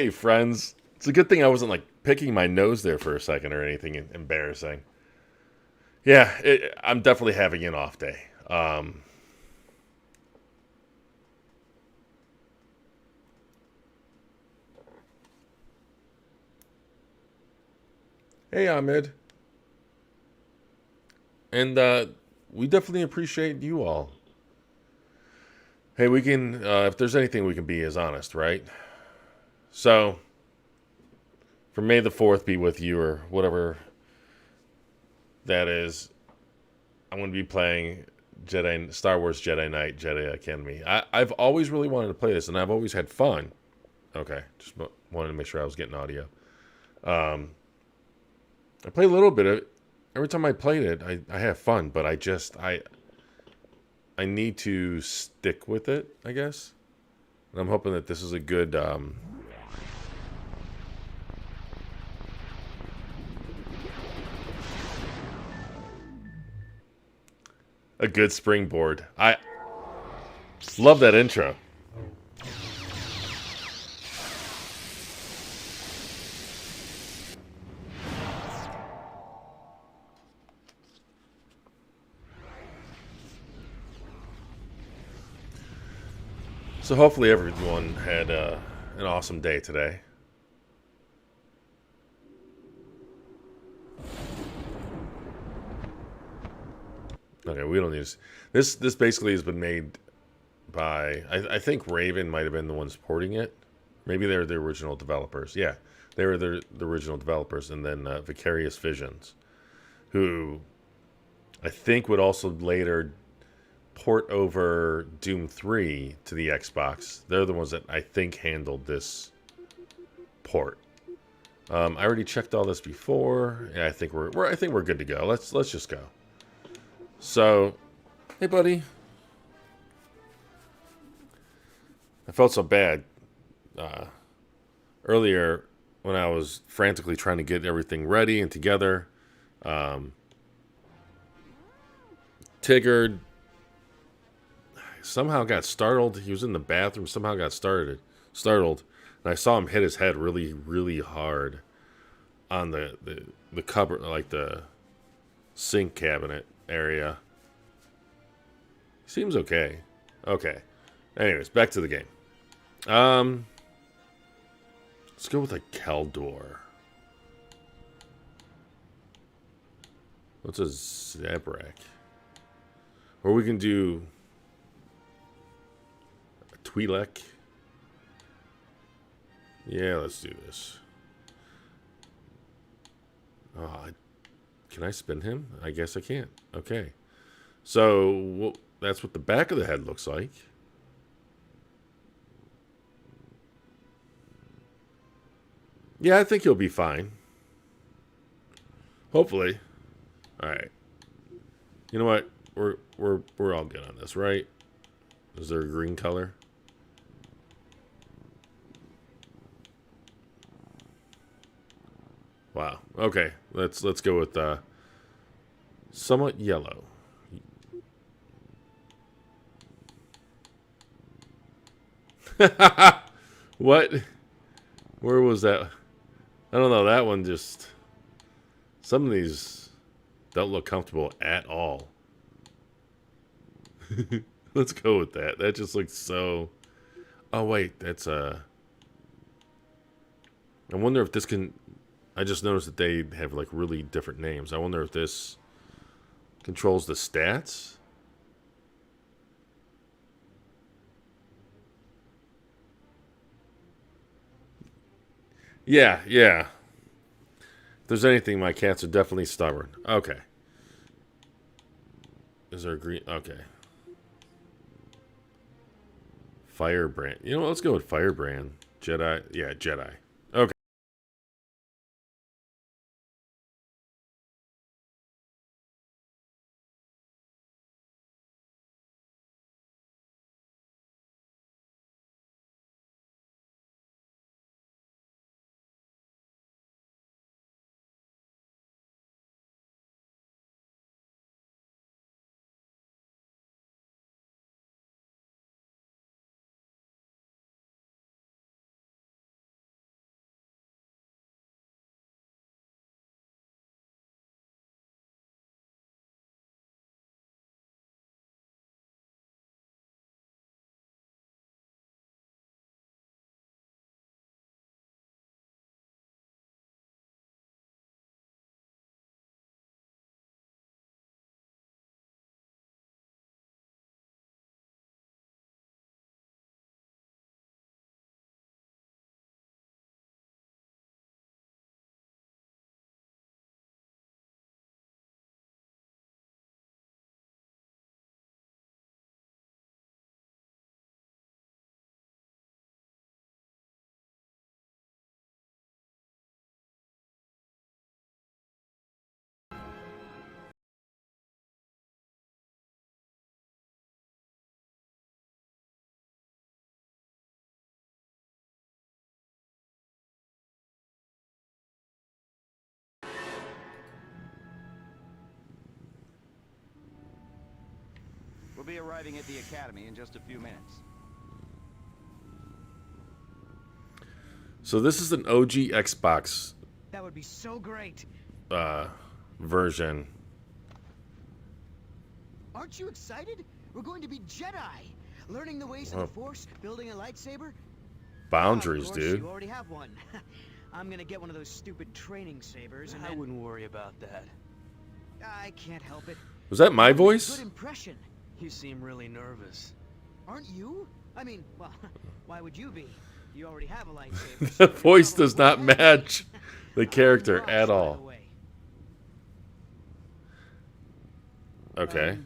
Hey, friends. It's a good thing I wasn't like picking my nose there for a second or anything embarrassing. Yeah, I'm definitely having an off day. Hey, Ahmed. And we definitely appreciate you all. Hey, we can, if there's anything we can be, is honest, right? So, for May the 4th be with you or whatever that is, I'm going to be playing Star Wars Jedi Knight, Jedi Academy. I've always really wanted to play this, and I've always had fun. Okay, just wanted to make sure I was getting audio. Um, I played a little bit of it. Every time I played it, I have fun, but I need to stick with it, I guess. And I'm hoping that this is a good springboard. I love that intro. So hopefully everyone had an awesome day today. Okay, we don't need this. This basically has been made by I think Raven might have been the one supporting it. Maybe they're the original developers. Yeah, they were the original developers, and then Vicarious Visions, who I think would also later port over Doom 3 to the Xbox. They're the ones that I think handled this port. I already checked all this before. Yeah, I think I think we're good to go. Let's just go. So, hey buddy, I felt so bad uh, earlier when I was frantically trying to get everything ready and together. Um, Tigger somehow got startled. He was in the bathroom. Somehow got startled, and I saw him hit his head really, really hard on the cupboard, like the sink cabinet area. Seems okay. Okay. Anyways, back to the game. Um, let's go with a Keldor. What's a Zabrak? Or we can do a Twi'lek. Yeah, let's do this. Oh, can I spin him? I guess I can't. Okay. So that's what the back of the head looks like. Yeah, I think he'll be fine. Hopefully. All right. You know what? We're all good on this, right? Is there a green color? Wow. Okay. Let's go with somewhat yellow. What? Where was that? I don't know. That one just. Some of these don't look comfortable at all. Let's go with that. That just looks so. Oh wait, that's I wonder if this can. I just noticed that they have like really different names. I wonder if this controls the stats. Yeah, yeah. If there's anything, my cats are definitely stubborn. Okay. Is there a green? Okay. Firebrand. You know what? Let's go with Firebrand. Jedi. Yeah, Jedi. Okay. We'll be arriving at the academy in just a few minutes. So this is an OG Xbox That would be so great. version. Aren't you excited? We're going to be Jedi, learning the ways of the Force, building a lightsaber. Boundaries, Of course, dude. You already have one. I'm gonna get one of those stupid training sabers, and I wouldn't worry about that. I can't help it. Was that my Good voice? impression. You seem really nervous. Aren't you? I mean, well, why would you be? You already have a lightsaber. The voice does not match the character Ross, at by all. the way. Okay.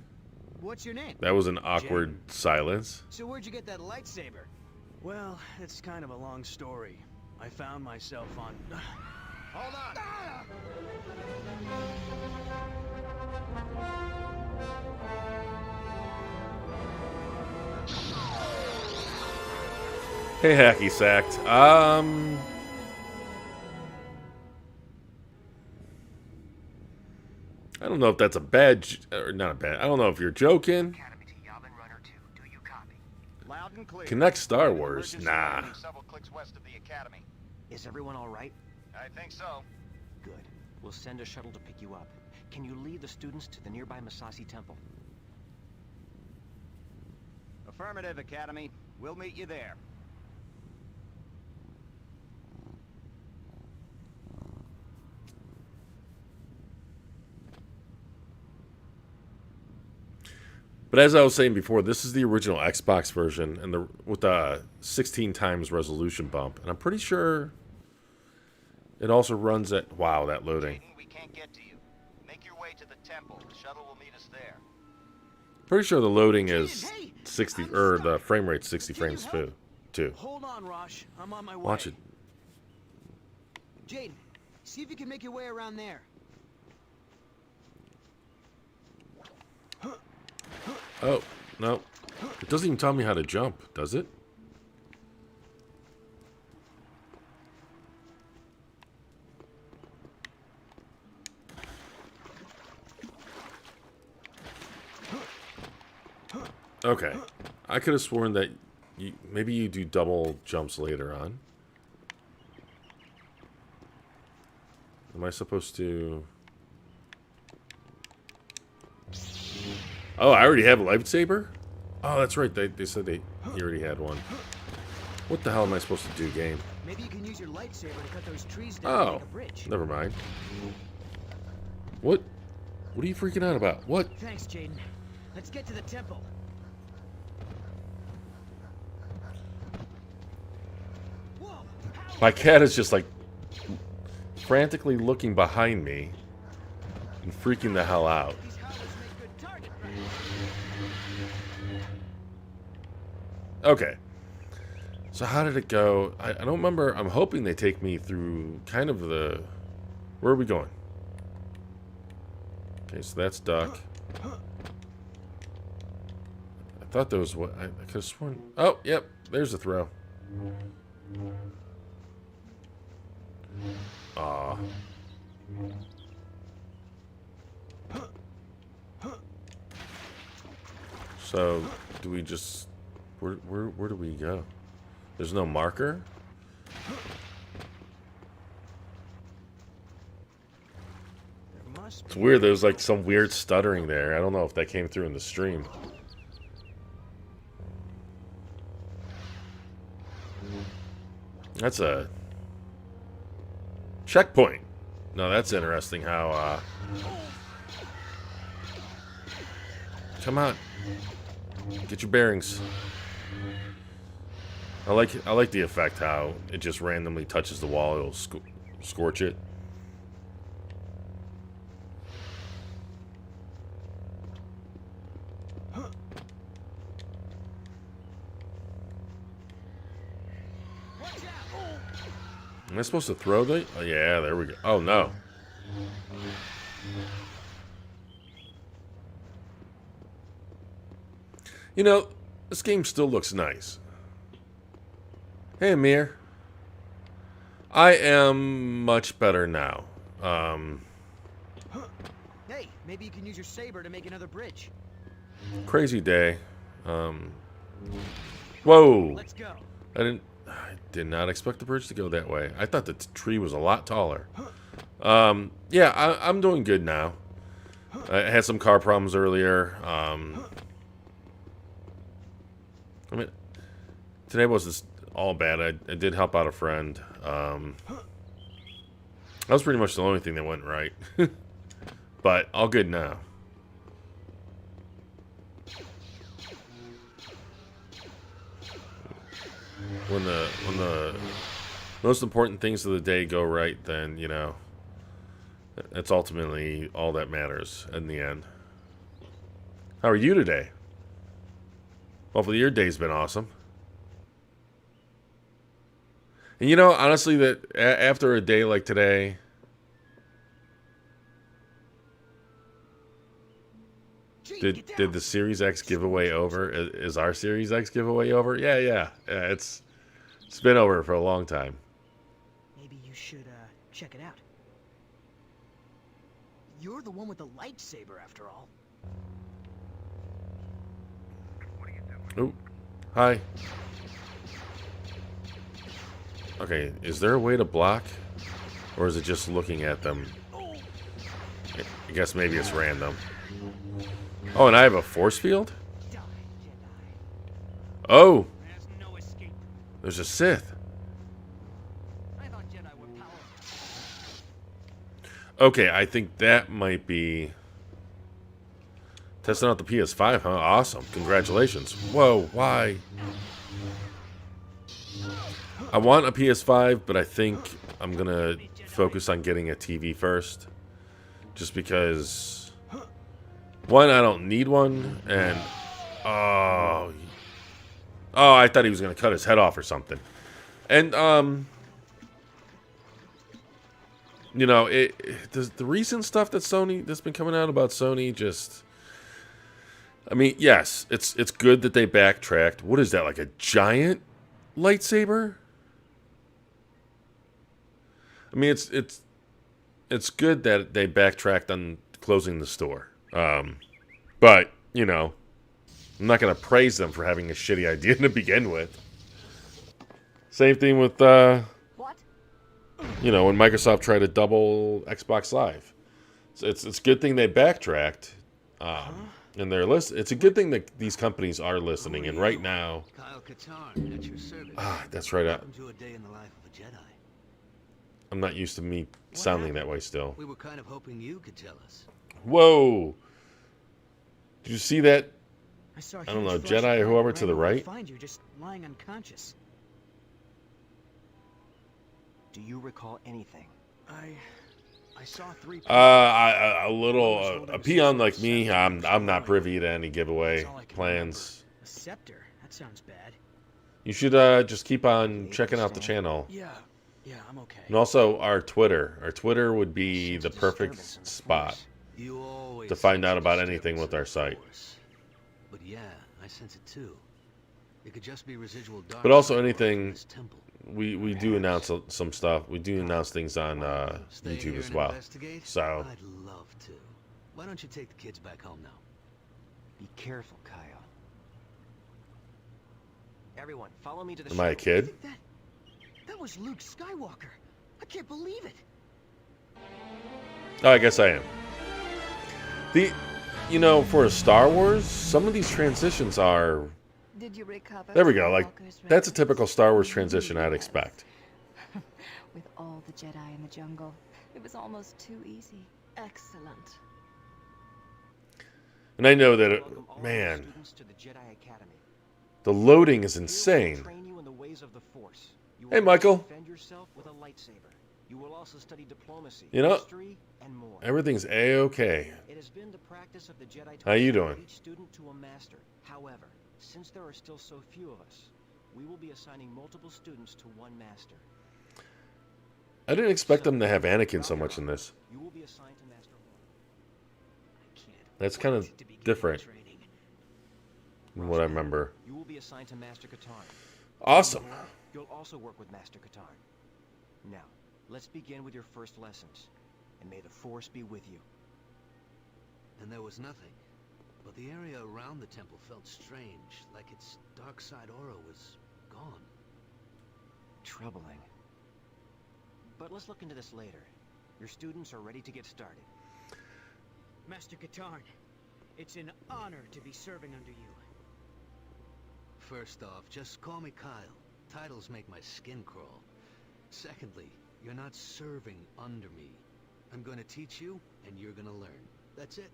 What's your name? That was an awkward silence. So where'd you get that lightsaber? Well, it's kind of a long story. I found myself on... Hold on. Hey, hacky sacked. I don't know if that's a bad or not a bad. I don't know if you're joking. Academy to Yavin Runner 2. Do you copy? Loud and clear. Connect Star Wars. Emergency Nah. landing several clicks west of the academy. Is everyone all right? I think so. Good. We'll send a shuttle to pick you up. Can you lead the students to the nearby Masasi Temple? Affirmative, Academy. We'll meet you there. But as I was saying before, this is the original Xbox version, and with the 16 times resolution bump, and I'm pretty sure it also runs at. Wow, that loading. Jaden, we can't get to you. Make your way to the temple. The shuttle will meet us there. Pretty sure the loading is Hey, 60, I'm or stuck. the frame rate's 60 Can you frames help? too. Hold on, Rosh. I'm on my way. Watch it. Jaden, see if you can make your way around there. Oh, no. It doesn't even tell me how to jump, does it? Okay. I could have sworn that maybe you do double jumps later on. Am I supposed to... Oh, I already have a lightsaber? Oh, that's right. They said he already had one. What the hell am I supposed to do, game? Maybe you can use your lightsaber to cut those trees down and Oh, make a bridge. never mind. What? What are you freaking out about? What? Thanks, Jaden. Let's get to the temple. Whoa! My cat is just like frantically looking behind me and freaking the hell out. These helmets make good target practice. Okay. So how did it go? I don't remember. I'm hoping they take me through kind of the... Where are we going? Okay, so that's duck. I thought there was what... I could have sworn... Oh, yep. There's a throw. Aw. So, do we just... Where do we go? There's no marker? There must It's be weird. There's like some weird stuttering there. I don't know if that came through in the stream. That's a checkpoint. No, that's interesting how, come on. Get your bearings. I like the effect how it just randomly touches the wall. It'll scorch it. Am I supposed to throw the... Oh, yeah, there we go. Oh, no. You know, this game still looks nice. Hey, Amir. I am much better now. Hey, maybe you can use your saber to make another bridge. Crazy day. Whoa! Let's go. I did not expect the bridge to go that way. I thought the tree was a lot taller. Yeah, I'm doing good now. I had some car problems earlier. I mean, today wasn't all bad. I did help out a friend. That was pretty much the only thing that went right. But all good now. When the most important things of the day go right, then, you know, that's ultimately all that matters in the end. How are you today? Hopefully your day's been awesome. And you know, honestly, that after a day like today, did the Series X giveaway over? Is our Series X giveaway over? Yeah, it's been over for a long time. Maybe you should check it out. You're the one with the lightsaber, after all. Oh, hi. Okay, is there a way to block? Or is it just looking at them? I guess maybe it's random. Oh, and I have a force field? Oh! There's no escape. There's a Sith. I thought Jedi were powerful. Okay, I think that might be... Testing out the PS5, huh? Awesome. Congratulations. Whoa, why? I want a PS5, but I think I'm going to focus on getting a TV first. Just because... One, I don't need one, and... Oh, I thought he was going to cut his head off or something. And, you know, the recent stuff that's been coming out about Sony just... I mean, yes, it's good that they backtracked. What is that, like a giant lightsaber? I mean, it's good that they backtracked on closing the store. But, you know, I'm not going to praise them for having a shitty idea to begin with. Same thing with, What? you know, when Microsoft tried to double Xbox Live. So it's a good thing they backtracked. And they're it's a good thing that these companies are listening. And right now, Kyle Katarn at your service. that's right. Welcome to a day in the life of a Jedi. I'm not used to me sounding that way still. We were kind of hoping you could tell us. Whoa! Did you see that? I don't know, Jedi or whoever to the right? Find you just lying unconscious. Do you recall anything? I saw 3 people. A little a peon like me. I'm not privy to any giveaway plans. A scepter? That sounds bad. You should just keep on checking out the channel. Yeah, I'm okay. And also our Twitter. Our Twitter would be the perfect spot You always to find out sense about disturbance anything with in our the site. Force. But yeah, I sense it too. It could just be residual dark But also side anything- from this temple. We do announce some stuff. We do announce things on Stay YouTube here as and well. investigate? So I'd love to. Why don't you take the kids back home now? Be careful, Kyle. Everyone, follow me to the am I a shuttle. kid? That was Luke Skywalker. I can't believe it. Oh, I guess I am. You know, for a Star Wars, some of these transitions are... Did you recover? There we go. Like, Skywalker's that's a relics? typical Star Wars transition I'd expect. With all the Jedi in the jungle, it was almost too easy. Excellent. And I know that, Welcome all man, students to the Jedi Academy. the loading is Here we will insane. train you in the ways of the Force. You Hey, will Michael. defend yourself with a lightsaber. You will also study diplomacy, You know, history, and more. everything's A-okay. It has been the practice of the Jedi to How you assign doing? each student to a master. However, since there are still so few of us, we will be assigning multiple students to one master. I didn't expect them to have Anakin so much in this. You will be assigned to Master 1. I can't. That's kind of wait to begin different training. than what I remember. You will be assigned to Master Katarn. Awesome. You'll also work with Master Katarn. Now, let's begin with your first lessons. And may the Force be with you. And there was nothing but the area around the temple felt strange, like its dark side aura was gone. Troubling. But let's look into this later. Your students are ready to get started. Master Katarn, it's an honor to be serving under you. First off, just call me Kyle. Titles make my skin crawl. Secondly, you're not serving under me. I'm going to teach you, and you're going to learn. That's it.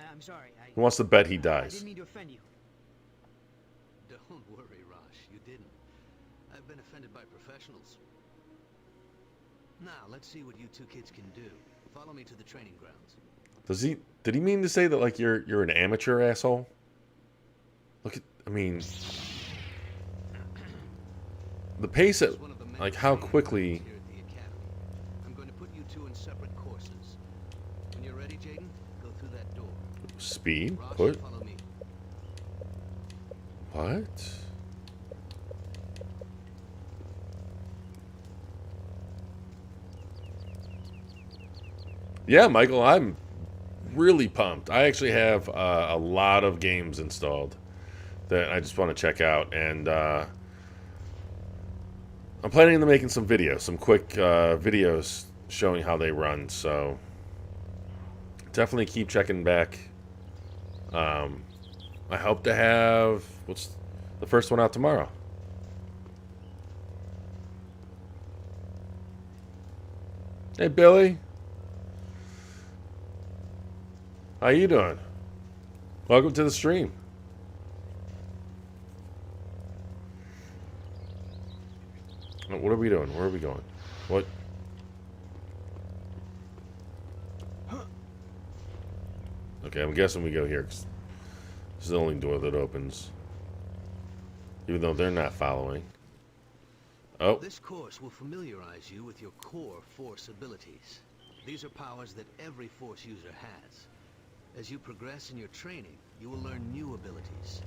I'm sorry. He wants to bet he I dies. didn't mean to offend you. Don't worry, Rosh. You didn't. I've been offended by professionals. Now, let's see what you two kids can do. Follow me to the training grounds. Did he mean to say that, like, you're an amateur asshole? Look at, I mean, the pace at, like, how quickly. Here at the academy. I'm going to put you two in separate courses. When you're ready, Jaden, go through that door. Speed? Rosh, What? follow me. What? Yeah, Michael, I'm really pumped. I actually have a lot of games installed that I just want to check out, and I'm planning on making some videos, some quick videos showing how they run. So definitely keep checking back. I hope to have what's the first one out tomorrow. Hey, Billy. How you doing? Welcome to the stream. What are we doing? Where are we going? What? Okay, I'm guessing we go here, 'cause this is the only door that opens. Even though they're not following. Oh. This course will familiarize you with your core Force abilities. These are powers that every Force user has. As you progress in your training, you will learn new abilities.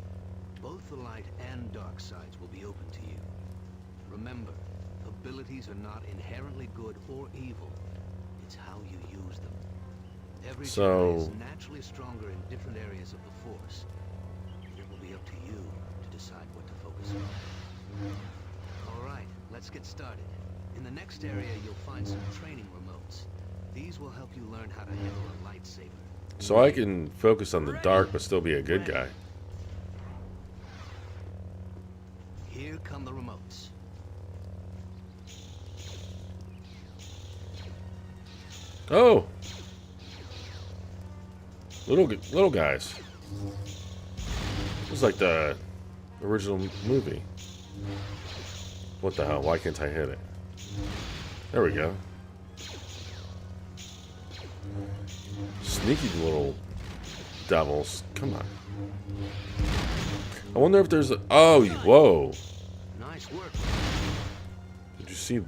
Both the light and dark sides will be open to you. Remember, abilities are not inherently good or evil. It's how you use them. Every Jedi is naturally stronger in different areas of the Force. It will be up to you to decide what to focus on. Alright, let's get started. In the next area, you'll find some training remotes. These will help you learn how to handle a lightsaber. So I can focus on the dark but still be a good guy. Here come the remotes. Oh! Little guys. It's like the original movie. What the hell? Why can't I hit it? There we go. Sneaky little devils. Come on. I wonder if there's a... Oh, whoa. Nice work. Did you see... You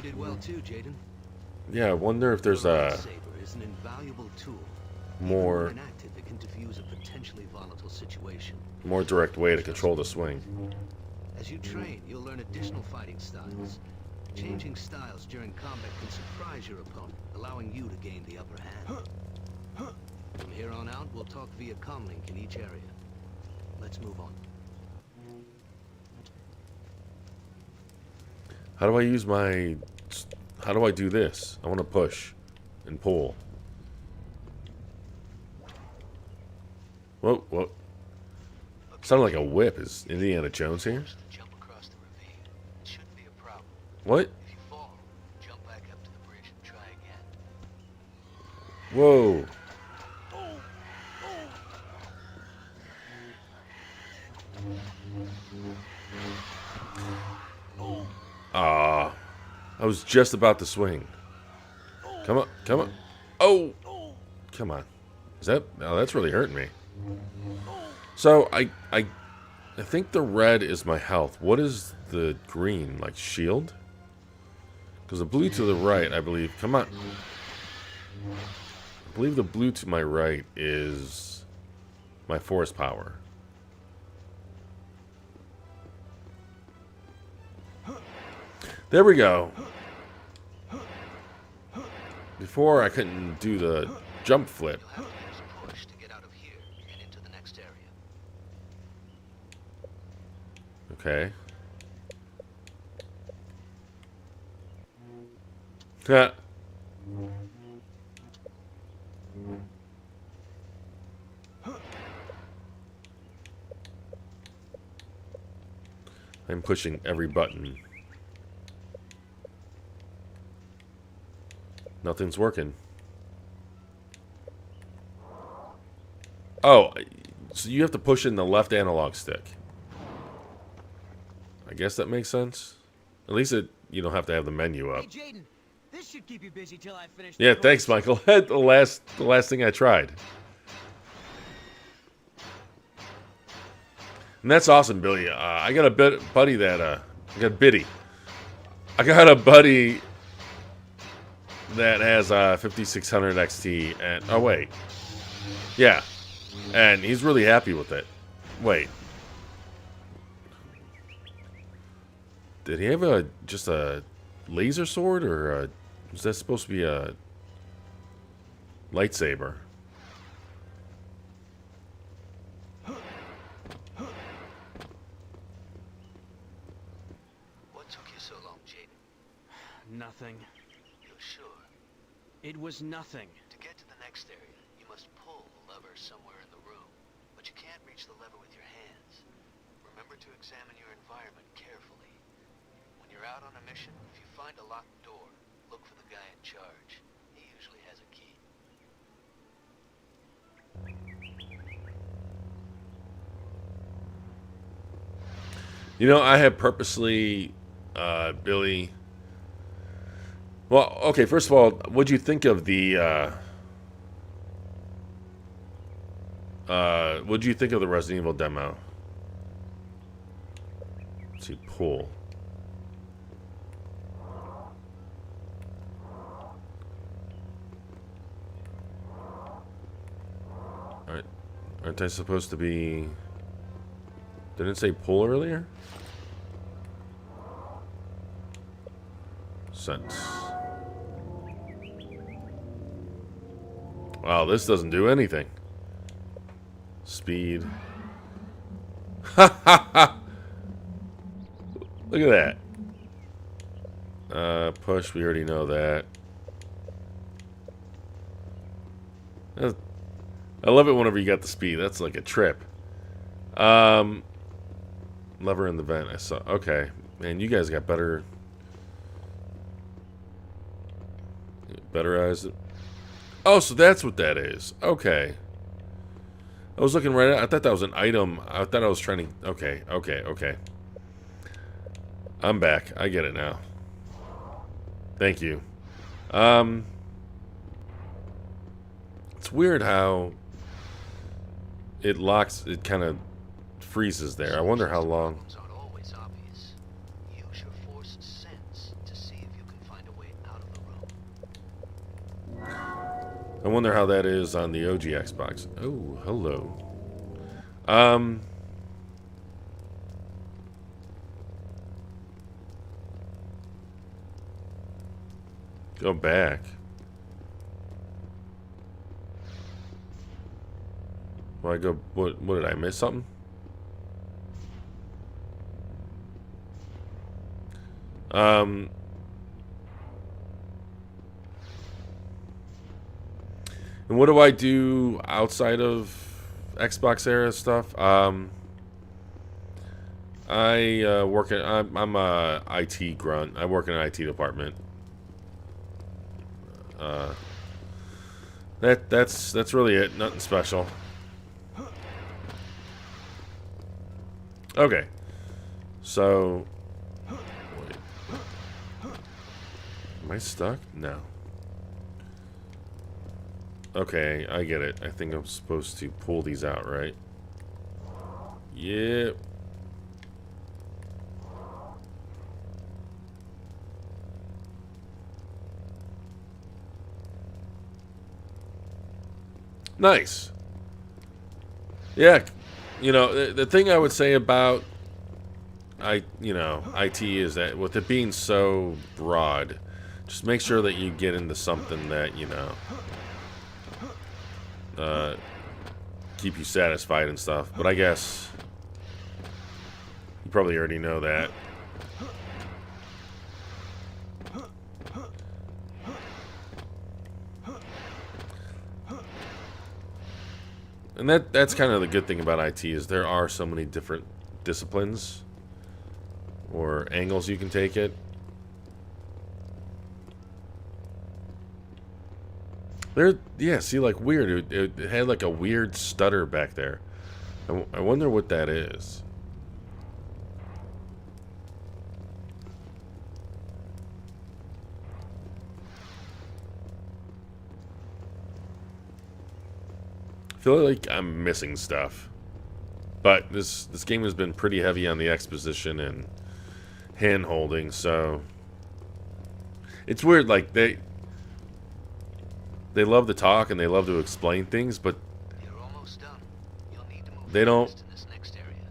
did well too, Jaden. Yeah, I wonder if there's a... lightsaber is an invaluable tool. more... Even when active, it can diffuse a potentially volatile situation. more direct way to control the swing. As you train, you'll learn additional fighting styles. Changing styles during combat can surprise your opponent, allowing you to gain the upper hand. From here on out, we'll talk via comlink in each area. Let's move on. How do I use my... How do I do this? I want to push and pull. Whoa, whoa. Sounded like a whip. Is Indiana Jones here? Jump across the ravine. It shouldn't be a problem. What? If you fall, jump back up to the bridge and try again. Whoa. Ah, I was just about to swing. Come on, come on. Oh, come on. Is that? Oh, that's really hurting me. So I think the red is my health. What is the green? Like shield? Because the blue to the right, I believe. Come on. I believe the blue to my right is my force power. There we go. Before I couldn't do the jump flip. You'll have to use a push to get out of here and into the next area. Okay. Ha. I'm pushing every button. Nothing's working. Oh, so you have to push in the left analog stick. I guess that makes sense. At least you don't have to have the menu up. Hey, Jaden, this should keep you busy till I finish. Yeah, the thanks, course. Michael. the last thing I tried. And that's awesome, Billy. I got a buddy that I got Biddy. I got a buddy that has 5600 XT, and oh wait, yeah, and he's really happy with it. Wait, did he have just a laser sword, or was that supposed to be a lightsaber? What took you so long, Jaden? Nothing. You're sure? It was nothing. To get to the next area, you must pull the lever somewhere in the room. But you can't reach the lever with your hands. Remember to examine your environment carefully. When you're out on a mission, if you find a locked door, look for the guy in charge. He usually has a key. You know, I have purposely, Billy. Well, okay. First of all, what'd you think of the? What'd you think of the Resident Evil demo? Let's see, pull. Aren't I supposed to be? Didn't it say pull earlier? Sense. Wow, this doesn't do anything. Speed. Ha ha ha! Look at that. Push, we already know that. I love it whenever you got the speed. That's like a trip. Lever in the vent. I saw. Okay, man, you guys got better eyes. Oh, so that's what that is. Okay. I was looking right at. I thought that was an item. I thought I was trying to. Okay. I'm back. I get it now. Thank you. It's weird how it locks. It kind of freezes there. I wonder how long. Problems aren't always obvious. Use your force sense to see if you can find a way out of the room. I wonder how that is on the OG Xbox. Oh, hello. Go back. Why go? What did I miss something? And what do I do outside of XboxEra stuff? I work at. I'm a IT grunt. I work in an IT department. That's really it. Nothing special. Okay. So. Wait. Am I stuck? No. Okay, I get it. I think I'm supposed to pull these out, right? Yep. Nice. Yeah. You know, the thing I would say about IT is that with it being so broad, Just make sure that you get into something that, keep you satisfied and stuff. But I guess you probably already know that. And that's kind of the good thing about IT is there are so many different disciplines or angles you can take it. Yeah, see, like weird. It had like a weird stutter back there. I wonder what that is. I feel like I'm missing stuff. But this game has been pretty heavy on the exposition and hand holding, so it's weird. Like they love to talk and they love to explain things, but You're almost done. You'll need to move they don't fast in this next area.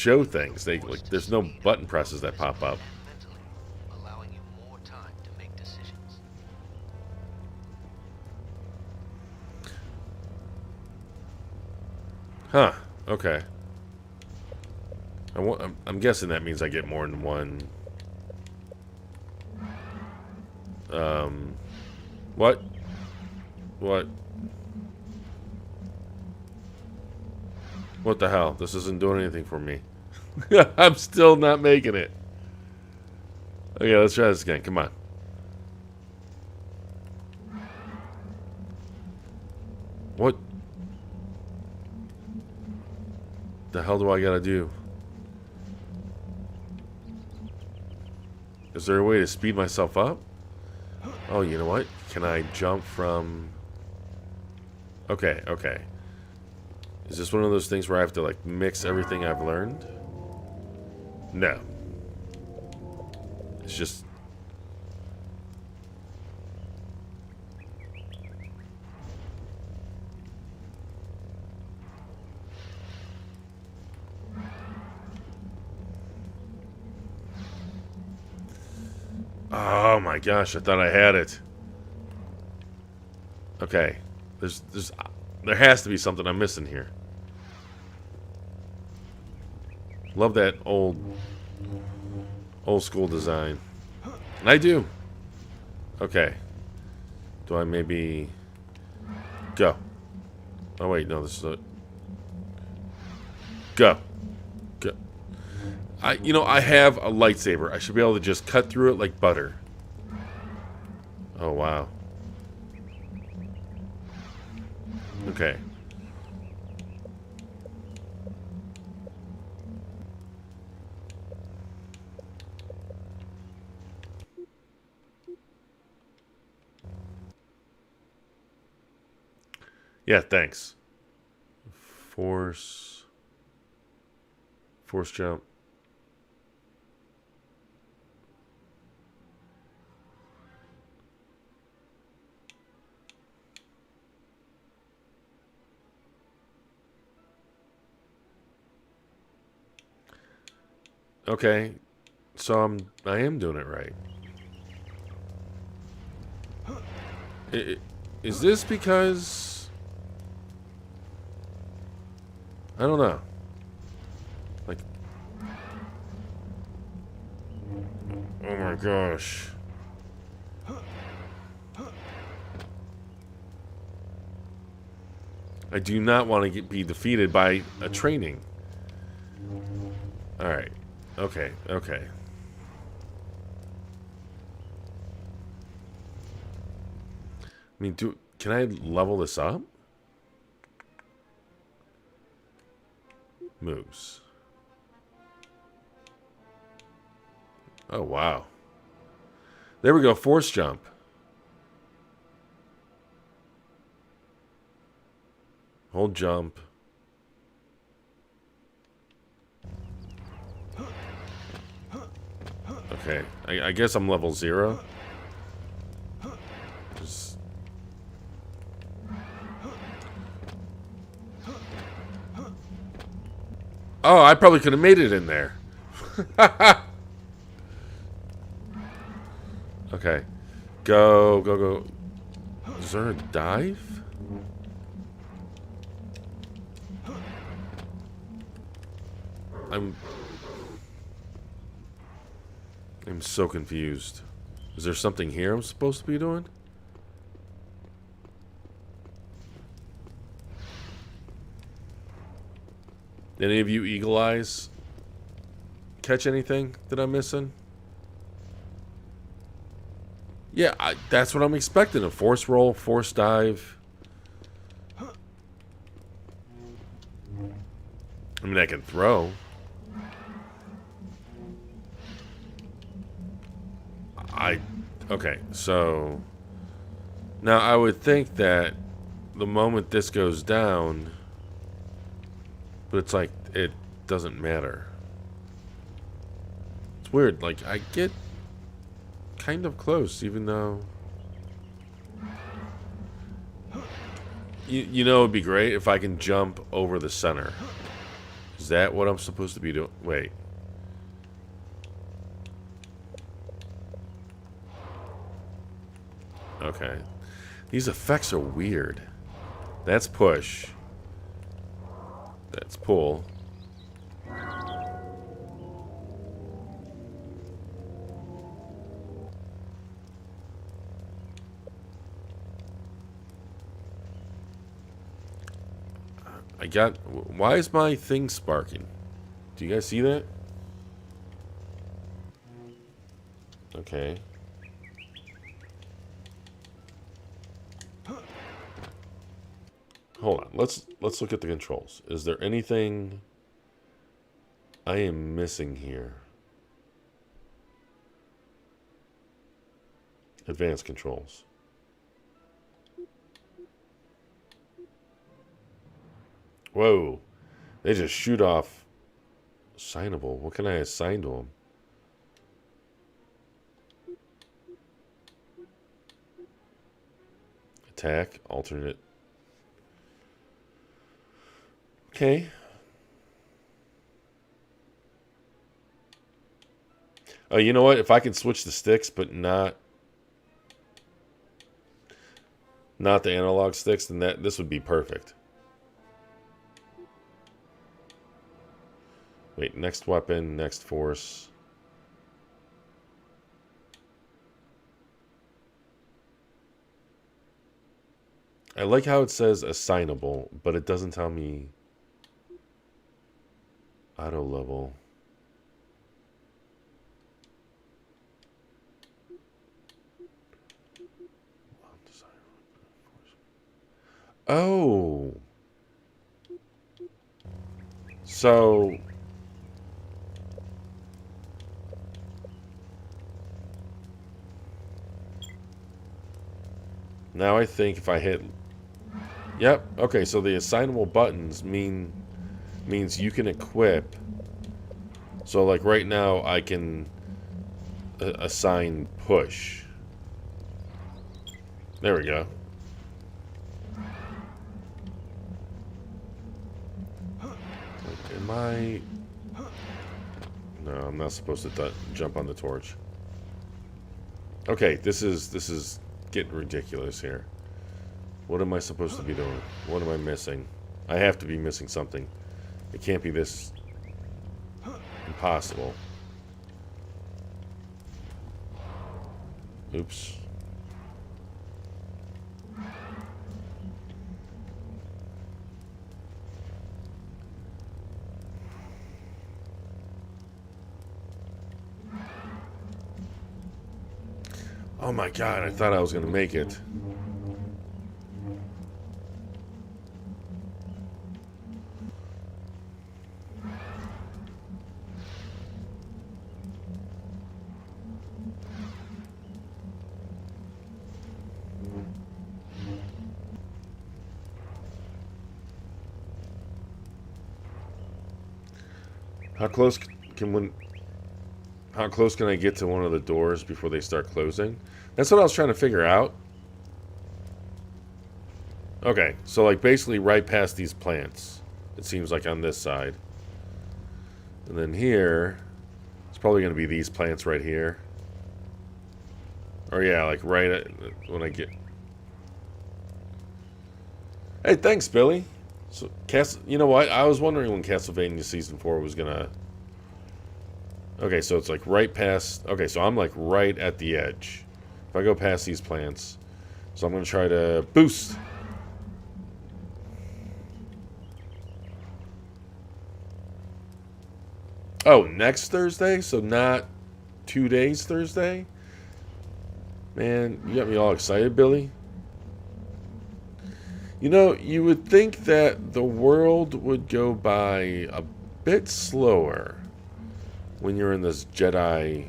show things. There's no button presses that pop up. And mentally, allowing you more time to make decisions. Huh. Okay. I'm guessing that means I get more than one. What? What? What the hell? This isn't doing anything for me. I'm still not making it. Okay, let's try this again. Come on. What the hell do I gotta do? Is there a way to speed myself up? Oh, you know what? Can I jump from... Okay, okay. Is this one of those things where I have to, like, mix everything I've learned? No. It's just... Oh my gosh, I thought I had it. Okay. There has to be something I'm missing here. Love that old school design. And I do. Okay. Do I maybe go? Oh wait, no, this is a go. Go. I have a lightsaber. I should be able to just cut through it like butter. Oh, wow. Okay. Yeah, thanks. Force jump. Okay, so I am doing it right. Is this because I don't know? Like, oh my gosh. I do not want to be defeated by a training. All right. Okay, okay. I mean, can I level this up? Moves. Oh, wow. There we go, force jump. Hold jump. Okay, I guess I'm level 0. Just... Oh, I probably could have made it in there. Okay. Go, go, go. Is there a dive? I'm so confused. Is there something here I'm supposed to be doing? Any of you eagle eyes catch anything that I'm missing? Yeah, that's what I'm expecting. A force roll, force dive. I mean, I can throw. Okay, so now I would think that the moment this goes down, but it's like it doesn't matter. It's weird. Like I get kind of close, even though you know it'd be great if I can jump over the center. Is that what I'm supposed to be doing? Wait. Okay. These effects are weird. That's push. That's pull. I got... Why is my thing sparking? Do you guys see that? Okay. Hold on. Let's look at the controls. Is there anything I am missing here? Advanced controls. Whoa. They just shoot off assignable. What can I assign to them? Attack, alternate. Okay. Oh, you know what? If I can switch the sticks, but not the analog sticks, then this would be perfect. Wait, next weapon, next force. I like how it says assignable, but it doesn't tell me auto level. Oh. So now I think if I hit... Yep, okay, so the assignable buttons means you can equip. So like right now I can assign push. There we go. Am I... No, I'm not supposed to jump on the torch. Okay, this is getting ridiculous here. What am I supposed to be doing? What am I missing? I have to be missing something. It can't be this impossible. Oops. Oh my god, I thought I was going to make it. How close can I get to one of the doors before they start closing? That's what I was trying to figure out. Okay, so like basically right past these plants. It seems like on this side. And then here, it's probably going to be these plants right here. Or yeah, like right at, when I get... Hey, thanks, Billy. So, you know what? I was wondering when Castlevania Season 4 was gonna... Okay, so it's like right past... Okay, so I'm like right at the edge. If I go past these plants... So I'm gonna try to boost. Oh, next Thursday? So not 2 days Thursday? Man, you got me all excited, Billy. You know, you would think that the world would go by a bit slower when you're in this Jedi...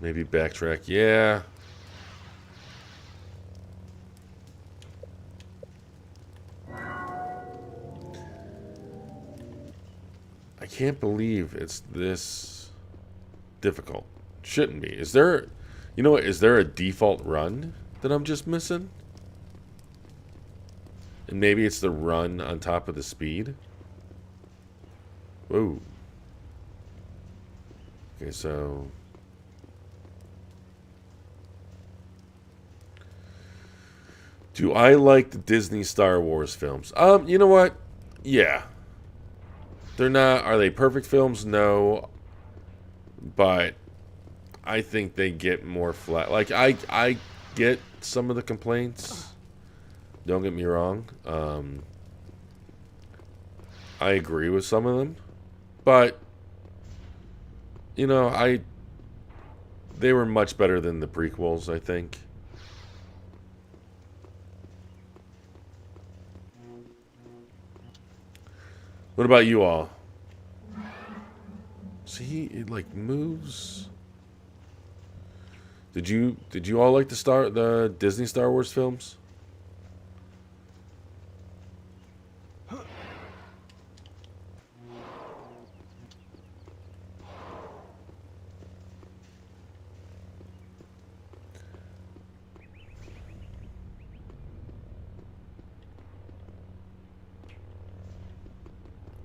Maybe backtrack. Yeah. I can't believe it's this difficult. Shouldn't be. Is there... You know what? Is there a default run that I'm just missing? And maybe it's the run on top of the speed? Whoa. Okay, so... Do I like the Disney Star Wars films? You know what? Yeah. They're not... Are they perfect films? No. But I think they get more flat. Like, I get some of the complaints. Don't get me wrong. I agree with some of them. But, you know, they were much better than the prequels, I think. What about you all? See, it like moves. Did you all like the Disney Star Wars films?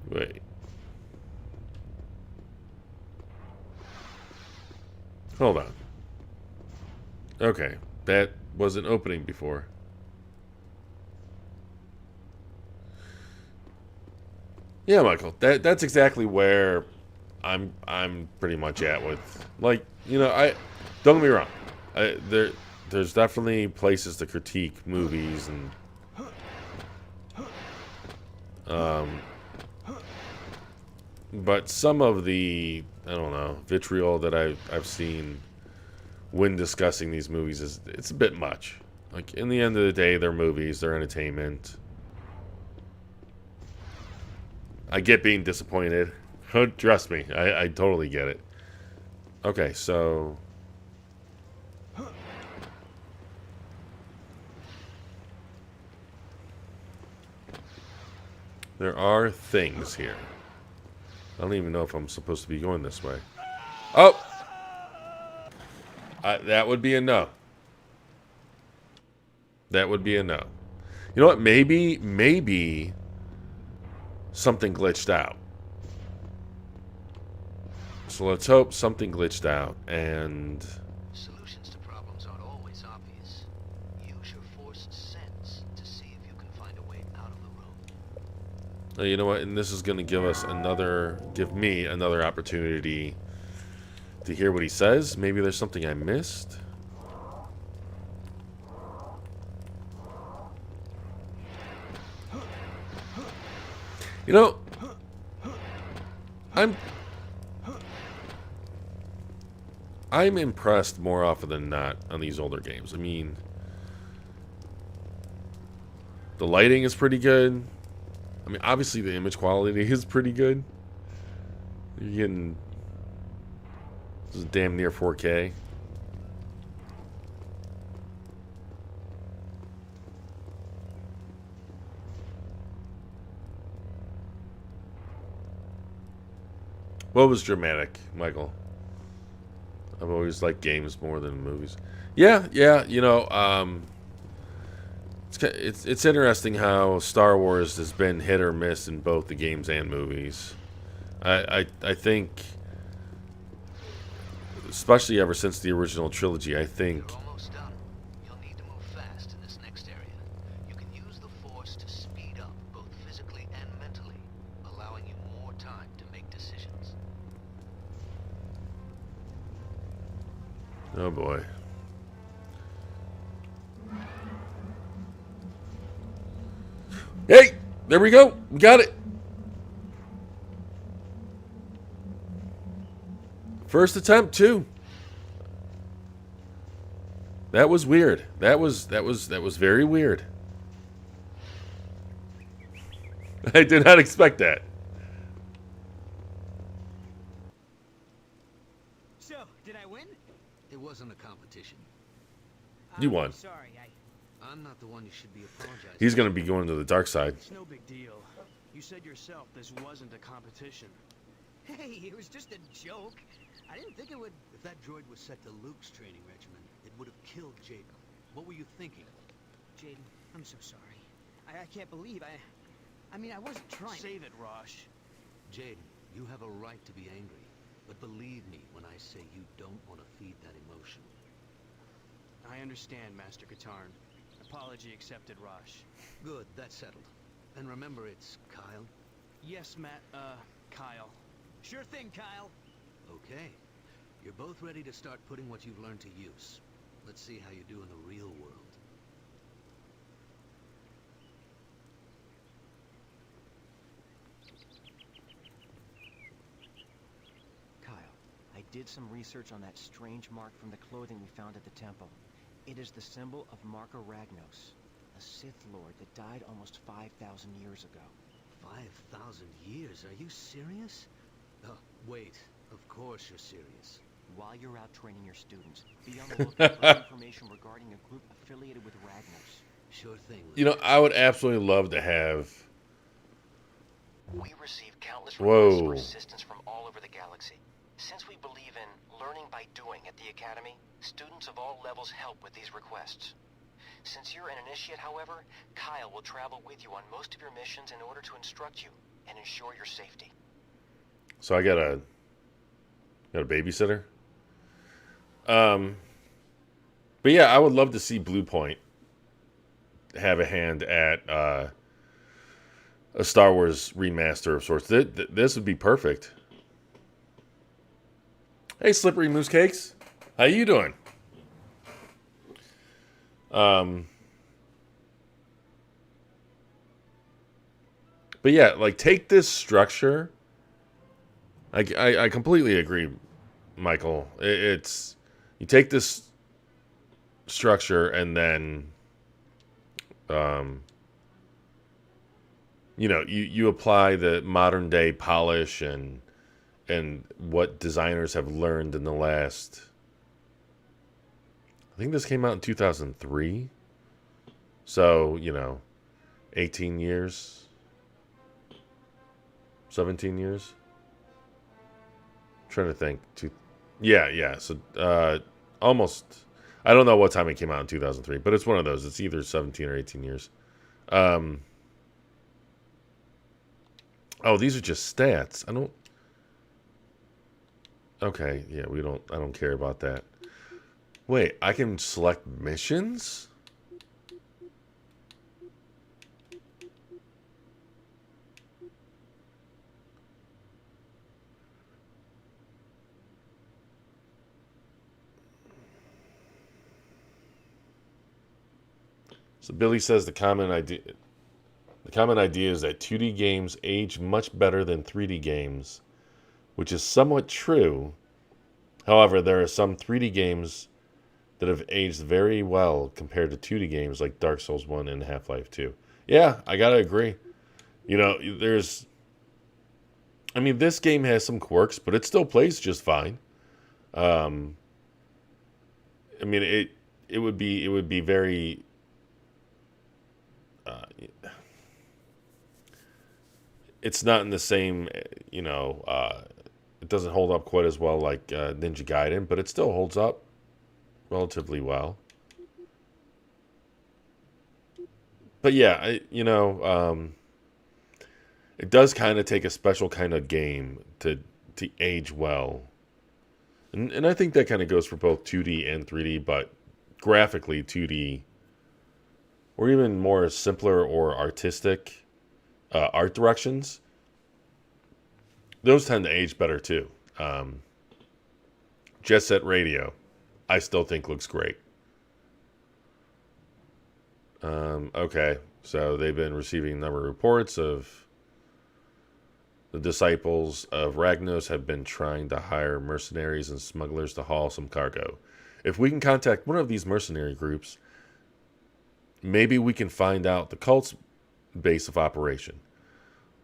Wait. Hold on. Okay, that wasn't opening before. Yeah, Michael, that's exactly where I'm pretty much at with, like, you know, don't get me wrong. There's definitely places to critique movies and but some of the, I don't know, vitriol that I've seen when discussing these movies it's a bit much. Like, in the end of the day, they're movies, they're entertainment. I get being disappointed. Trust me, I totally get it. Okay, so... There are things here. I don't even know if I'm supposed to be going this way. Oh! That would be a no. That would be a no. You know what? Maybe something glitched out. So let's hope something glitched out and... Solutions to problems aren't always obvious. Use your force sense to see if you can find a way out of the room. You know what? And this is going to give me another opportunity to hear what he says. Maybe there's something I missed. You know, I'm impressed more often than not on these older games. I mean, the lighting is pretty good. I mean, obviously the image quality is pretty good. You're getting... This is damn near 4K. What was dramatic, Michael? I've always liked games more than movies. Yeah, you know, It's interesting how Star Wars has been hit or miss in both the games and movies. I think, especially ever since the original trilogy, I think You're almost done. You'll need to move fast in this next area. You can use the Force to speed up, both physically and mentally, allowing you more time to make decisions. oh boy. Hey, there we go. We got it. First attempt too. That was weird. That was very weird. I did not expect that. So, did I win? It wasn't a competition. You won. Sorry, I'm not the one you should be apologizing. He's going to be going to the dark side. It's no big deal. You said yourself this wasn't a competition. Hey, it was just a joke. I didn't think it would... If that droid was set to Luke's training regimen, it would have killed Jaden. What were you thinking? Jaden, I'm so sorry. I can't believe I mean, I wasn't trying. Save it, Rosh. Jaden, you have a right to be angry. But believe me when I say you don't want to feed that emotion. I understand, Master Katarn. Apology accepted, Rosh. Good, that's settled. And remember, it's Kyle? Yes, Kyle. Sure thing, Kyle. Okay. You're both ready to start putting what you've learned to use. Let's see how you do in the real world. Kyle, I did some research on that strange mark from the clothing we found at the temple. It is the symbol of Marka Ragnos, a Sith Lord that died almost 5,000 years ago. 5,000 years? Are you serious? Oh, wait. Of course you're serious. While you're out training your students, be on the lookout for information regarding a group affiliated with Ragnos. Sure thing. You know, I would absolutely love to have... We receive countless Whoa. requests for assistance from all over the galaxy. Since we believe in learning by doing at the Academy, students of all levels help with these requests. Since you're an initiate, however, Kyle will travel with you on most of your missions in order to instruct you and ensure your safety. So I got a babysitter. But yeah, I would love to see Blue Point have a hand at a Star Wars remaster of sorts. This would be perfect. Hey, Slippery Moose Cakes, how you doing? But yeah, like take this structure. I completely agree, Michael. It's you take this structure and then, you apply the modern day polish and what designers have learned in the last. I think this came out in 2003. So 18 years, 17 years. Trying to think. Yeah. So almost. I don't know what time it came out in 2003, but it's one of those. It's either 17 or 18 years. Oh, these are just stats. I don't. Okay, yeah, I don't care about that. Wait, I can select missions? So Billy says the common idea is that 2D games age much better than 3D games, which is somewhat true. However, there are some 3D games that have aged very well compared to 2D games like Dark Souls 1 and Half-Life 2. Yeah, I gotta agree. This game has some quirks, but it still plays just fine. It would be very... it's not in the same, it doesn't hold up quite as well like Ninja Gaiden, but it still holds up relatively well. But yeah, it does kind of take a special kind of game to age well. And I think that kind of goes for both 2D and 3D, but graphically 2D, or even more simpler or artistic art directions, those tend to age better too. Jet Set Radio, I still think looks great. Okay, so they've been receiving a number of reports of the disciples of Ragnos have been trying to hire mercenaries and smugglers to haul some cargo. If we can contact one of these mercenary groups, maybe we can find out the cult's base of operation.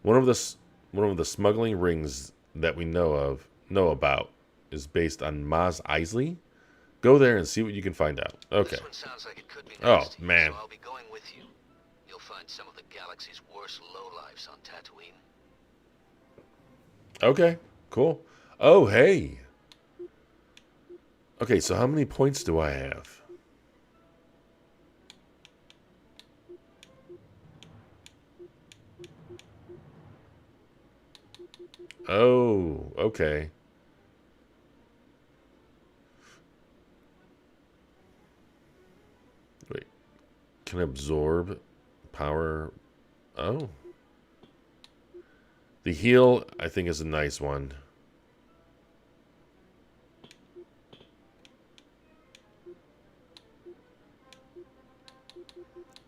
One of the smuggling rings that we know about is based on Maz Eisley. Go there and see what you can find out. Okay. This one sounds like it could be Oh, nasty, man. so I'll be going with you. You'll find some of the galaxy's worst lowlifes on Tatooine. Okay, cool. Oh, hey. Okay, so how many points do I have? Oh, okay. Wait. Can absorb power. Oh. The heal, I think, is a nice one.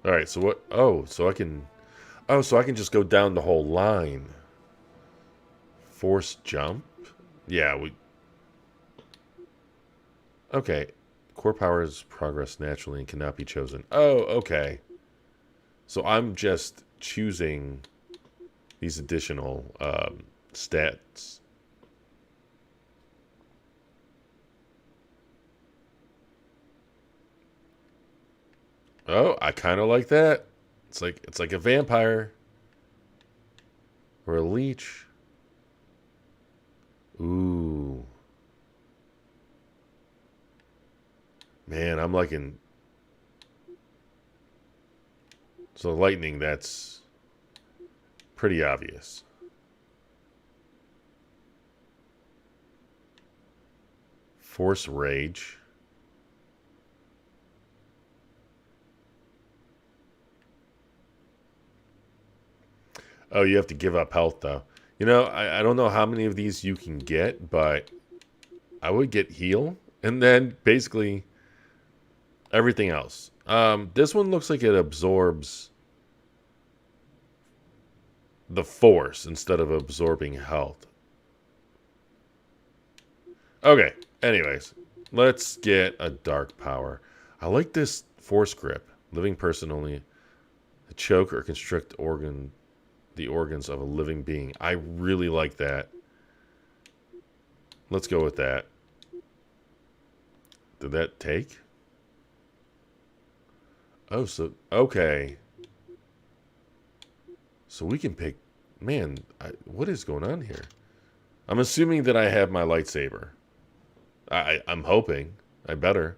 All right, so what? Oh, so I can just go down the whole line. Force jump? Yeah, okay. Core powers progress naturally and cannot be chosen. Oh, okay. So I'm just choosing these additional stats. Oh, I kind of like that. It's like a vampire or a leech. Ooh. Man, I'm liking. So lightning, that's pretty obvious. Force rage. Oh, you have to give up health, though. I don't know how many of these you can get, but I would get heal, and then basically everything else. This one looks like it absorbs the force instead of absorbing health. Okay, anyways, let's get a dark power. I like this force grip. Living person only to choke or constrict the organs of a living being. I really like that. Let's go with that. Did that take? Oh, so okay. So we can pick. Man, what is going on here? I'm assuming that I have my lightsaber. I'm hoping. I better.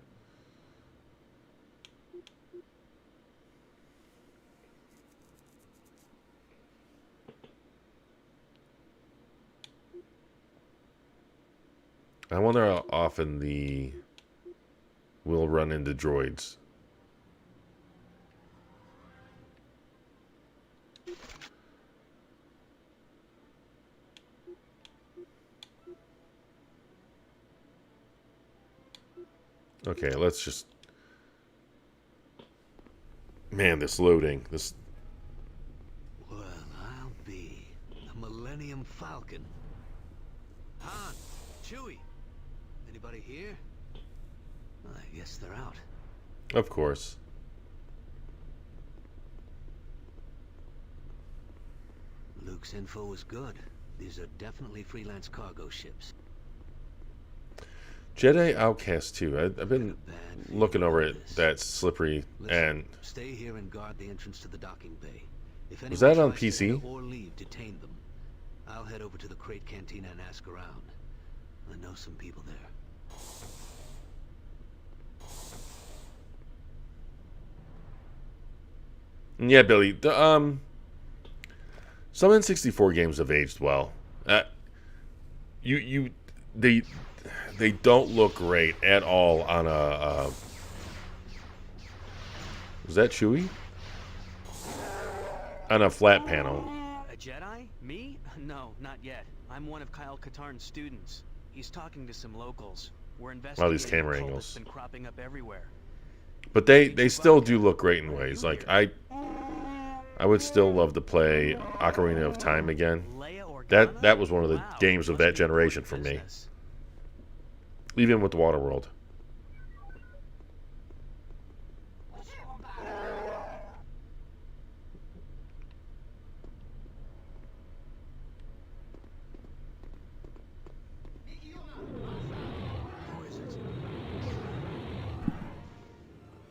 I wonder how often we'll run into droids. Okay, let's just... Man, this loading. This... Well, I'll be the Millennium Falcon. Han, Chewie, anybody here? I guess they're out. Of course. Luke's info was good. These are definitely freelance cargo ships. Jedi Outcast 2. I've been looking over at This. that slippery Listen, and... stay here and guard the entrance to the docking bay. If anyone Was that on tries to PC? enter or leave, detain them. I'll head over to the crate cantina and ask around. I know some people there. Yeah, Billy. Some N64 games have aged well. They don't look great at all on a. Was that Chewie? On a flat panel. A Jedi? Me? No, not yet. I'm one of Kyle Katarn's students. He's talking to some locals. We're investigating these camera a cult angles. that's been cropping up everywhere. But they still do look great in ways. Like I would still love to play Ocarina of Time again. That was one of the games of that generation for me. Even with Waterworld.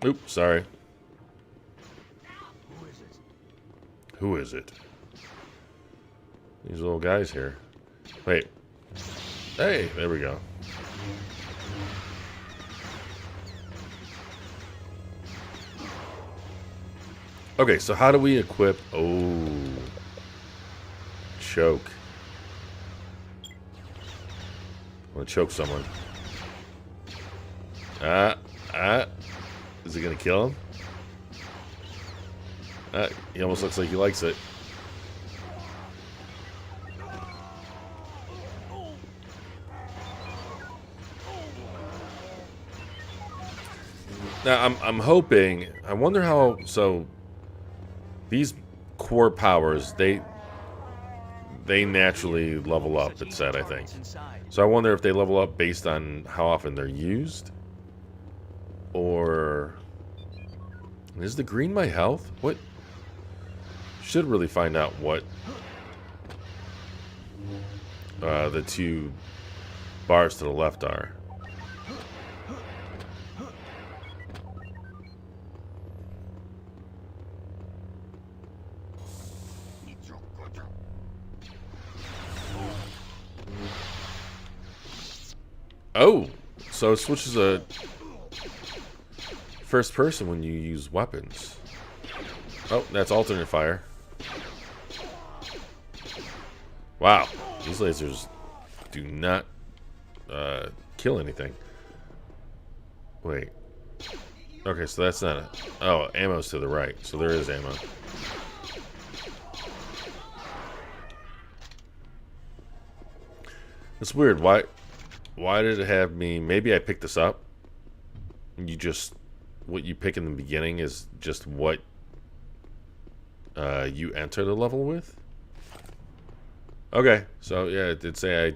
Oops, sorry. Who is it? These little guys here. Wait. Hey, there we go. Okay, so how do we equip... Oh. Choke. I want to choke someone. Is it going to kill him? He almost looks like he likes it. Now, I'm hoping... I wonder how... So, these core powers, they naturally level up, it said, I think. So I wonder if they level up based on how often they're used. Or... Is the green my health? What? Should really find out what the two bars to the left are. Oh, so it switches to first person when you use weapons. Oh, that's alternate fire. Wow, these lasers do not kill anything. Wait. Okay, so that's not a... Oh, ammo's to the right, so there is ammo. It's weird. Why did it have me... Maybe I picked this up. You just... What you pick in the beginning is just what you enter the level with? Okay, so yeah, it did say I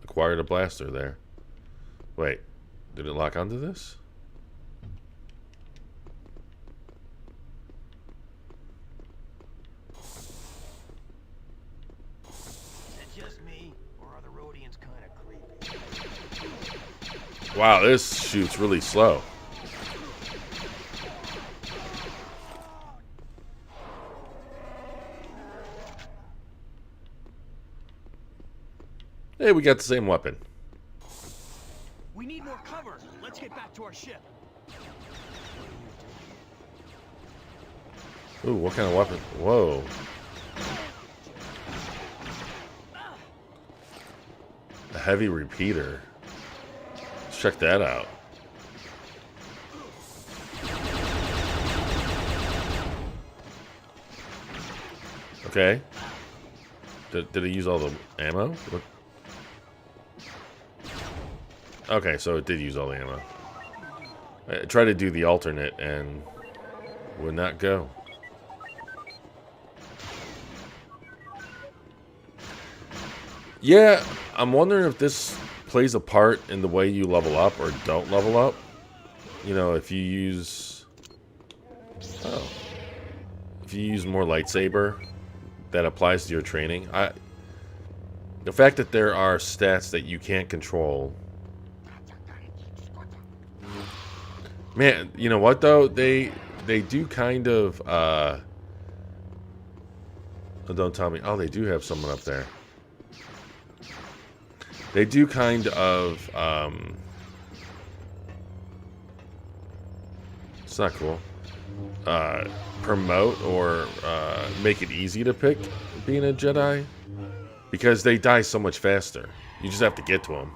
acquired a blaster there. Wait, did it lock onto this? Is it just me, or are the Rhodians kind of creepy? Wow, this shoots really slow. Hey, we got the same weapon. We need more cover. Let's get back to our ship. Ooh, what kind of weapon? Whoa. A heavy repeater. Let's check that out. Okay. Did it use all the ammo? What? Okay, so it did use all the ammo. I tried to do the alternate and would not go. Yeah, I'm wondering if this plays a part in the way you level up or don't level up. You know, if you use... Oh. If you use more lightsaber, that applies to your training. The fact that there are stats that you can't control... Man, you know what though? They do kind of oh, don't tell me. Oh, they do have someone up there. They do kind of it's not cool. promote or make it easy to pick being a Jedi, because they die so much faster. You just have to get to them.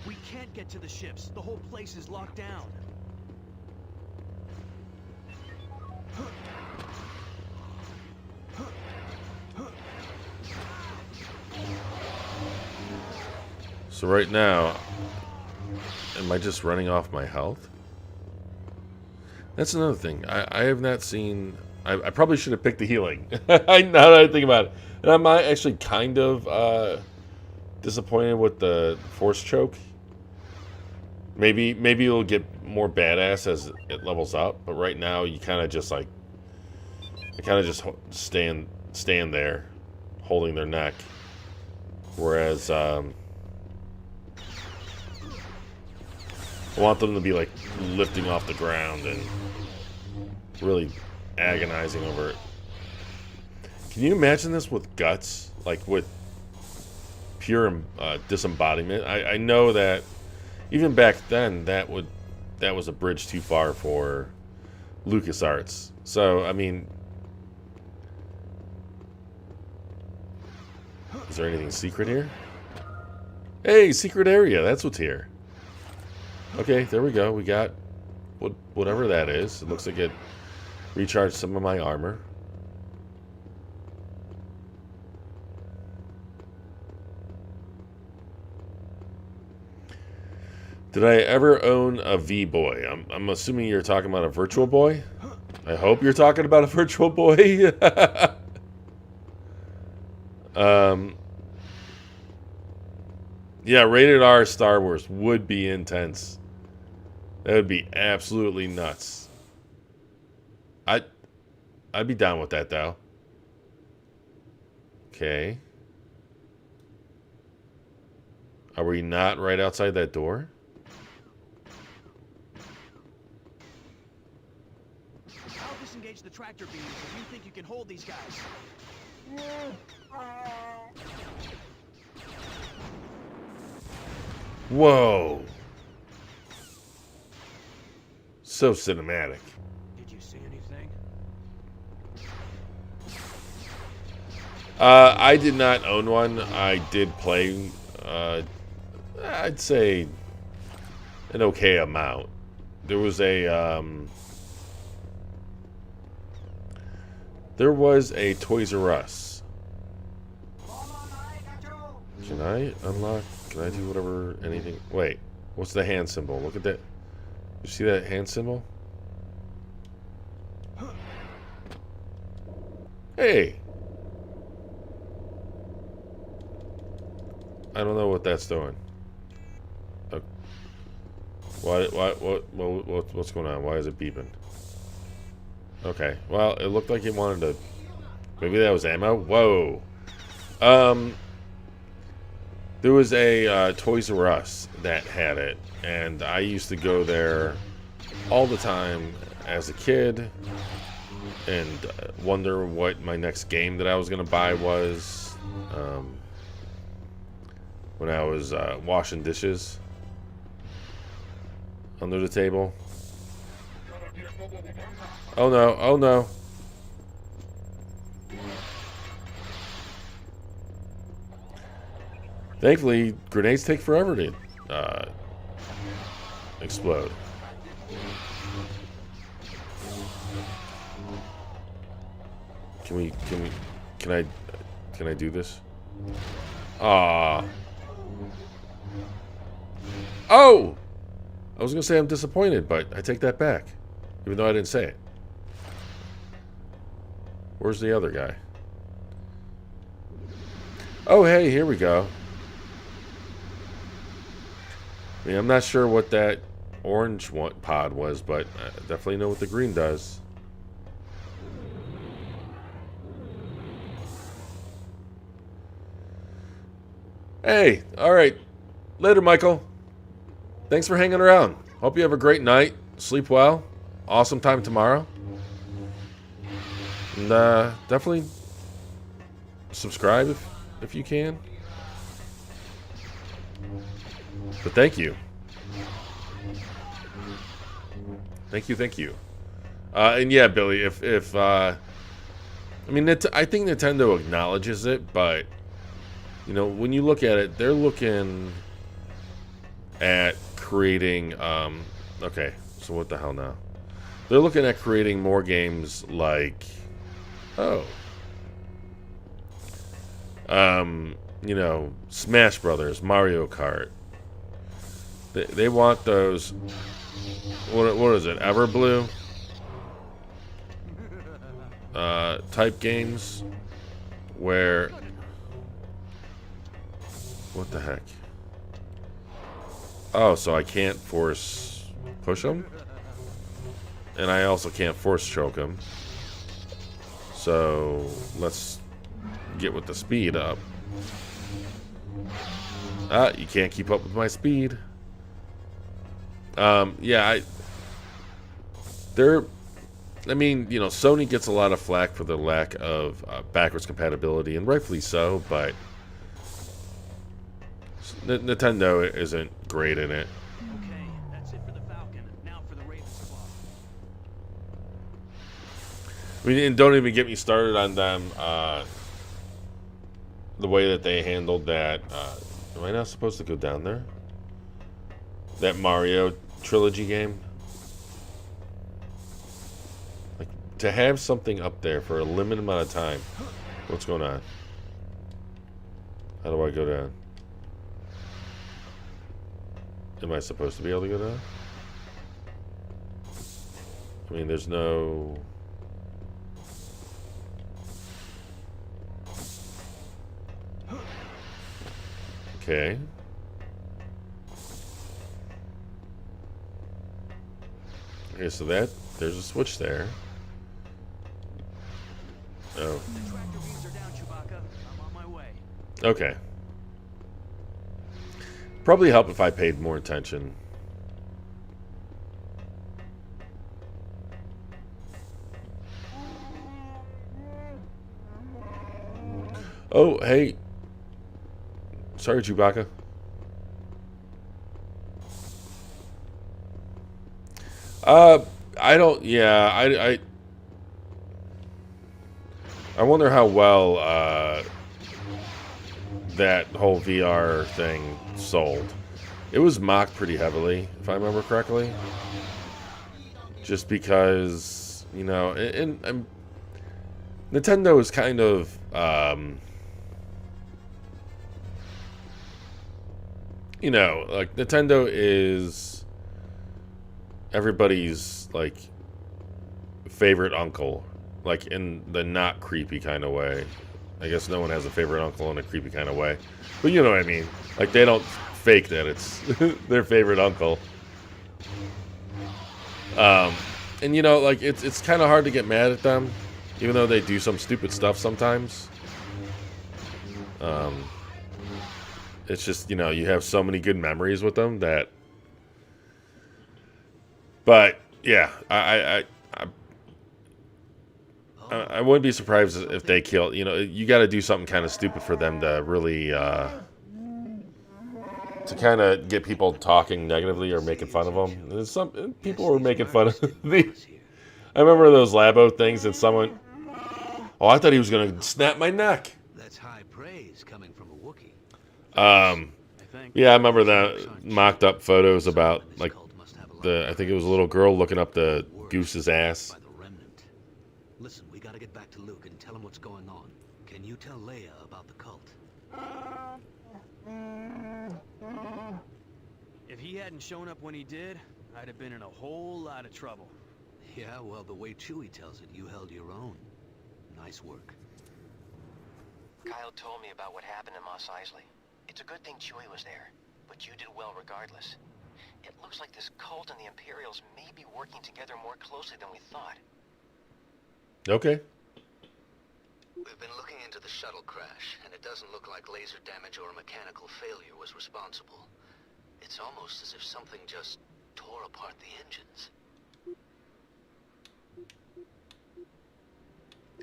We can't get to the ships. The whole place is locked down. So right now, am I just running off my health? That's another thing. I have not seen... I probably should have picked the healing. Now that I think about it. And I'm actually kind of disappointed with the Force Choke. Maybe it'll get more badass as it levels up. But right now, you kind of just like... I kind of just stand there, holding their neck. Whereas... I want them to be like lifting off the ground and really agonizing over it. Can you imagine this with guts? Like with pure disembodiment? I know that even back then that was a bridge too far for LucasArts. So, I mean, is there anything secret here? Hey, secret area. That's what's here. Okay, there we go. We got whatever that is. It looks like it recharged some of my armor. Did I ever own a V-Boy? I'm assuming you're talking about a Virtual Boy. I hope you're talking about a Virtual Boy. Yeah, rated R Star Wars would be intense. That would be absolutely nuts. I'd be down with that, though. Okay. Are we not right outside that door? I'll disengage the tractor beams if you think you can hold these guys. Whoa. So cinematic. Did you see anything? I did not own one. I did play, I'd say, an okay amount. There was a Toys R Us. Can I unlock? Can I do whatever, anything? Wait, what's the hand symbol? Look at that. You see that hand symbol? Hey! I don't know what that's doing. What's going on? Why is it beeping? Okay, well, it looked like it wanted to... Maybe that was ammo? Whoa! There was a Toys R Us that had it, and I used to go there all the time as a kid and wonder what my next game that I was going to buy was when I was washing dishes under the table. Oh no, oh no. Thankfully, grenades take forever to explode. Can I do this? Ah. Oh! I was gonna say I'm disappointed, but I take that back. Even though I didn't say it. Where's the other guy? Oh, hey, here we go. I mean, I'm not sure what that orange pod was, but I definitely know what the green does. Hey, alright. Later, Michael. Thanks for hanging around. Hope you have a great night. Sleep well. Awesome time tomorrow. And definitely subscribe if you can. But thank you. Thank you. And yeah, Billy, if I mean, I think Nintendo acknowledges it, but you know, when you look at it, they're looking at creating. Okay, so what the hell now? They're looking at creating more games like, you know, Smash Brothers, Mario Kart. They want those. What is it? Everblue type games where. What the heck? Oh, so I can't force push them, and I also can't force choke them. So let's get with the speed up. You can't keep up with my speed. Yeah, I mean, you know, Sony gets a lot of flack for the lack of backwards compatibility, and rightfully so, but Nintendo isn't great in it. Okay, that's it for the Falcon. Now for the Raven's Claw. I mean, and don't even get me started on them, the way that they handled that. Am I not supposed to go down there? That Mario trilogy game? Like, to have something up there for a limited amount of time. What's going on? How do I go down? Am I supposed to be able to go down? I mean, there's no... Okay. Okay, so there's a switch there. Oh. The tractor beams are down, Chewbacca. I'm on my way. Okay. Probably help if I paid more attention. Oh, hey. Sorry, Chewbacca. I don't. Yeah, I wonder how well that whole VR thing sold. It was mocked pretty heavily, if I remember correctly. Just because, you know, and Nintendo is kind of you know, like Nintendo is everybody's like favorite uncle, like in the not creepy kind of way. I guess no one has a favorite uncle in a creepy kind of way, but you know what I mean. Like they don't fake that it's their favorite uncle. And you know, like it's kind of hard to get mad at them, even though they do some stupid stuff sometimes. It's just, you know, you have so many good memories with them that. But yeah, I wouldn't be surprised if they kill. You know, you got to do something kind of stupid for them to really to kind of get people talking negatively or making fun of them. And some people were making fun of the. I remember those Labo things, and someone. Oh, I thought he was gonna snap my neck. That's high praise coming from a Wookiee. Yeah, I remember that mocked up photos about like I think it was a little girl looking up the goose's ass. By the remnant. Listen, we gotta get back to Luke and tell him what's going on. Can you tell Leia about the cult? If he hadn't shown up when he did, I'd have been in a whole lot of trouble. Yeah, well, the way Chewie tells it, you held your own. Nice work. Kyle told me about what happened in Mos Eisley. It's a good thing Chewie was there, but you did well regardless. It looks like this cult and the Imperials may be working together more closely than we thought. Okay. We've been looking into the shuttle crash, and it doesn't look like laser damage or a mechanical failure was responsible. It's almost as if something just tore apart the engines.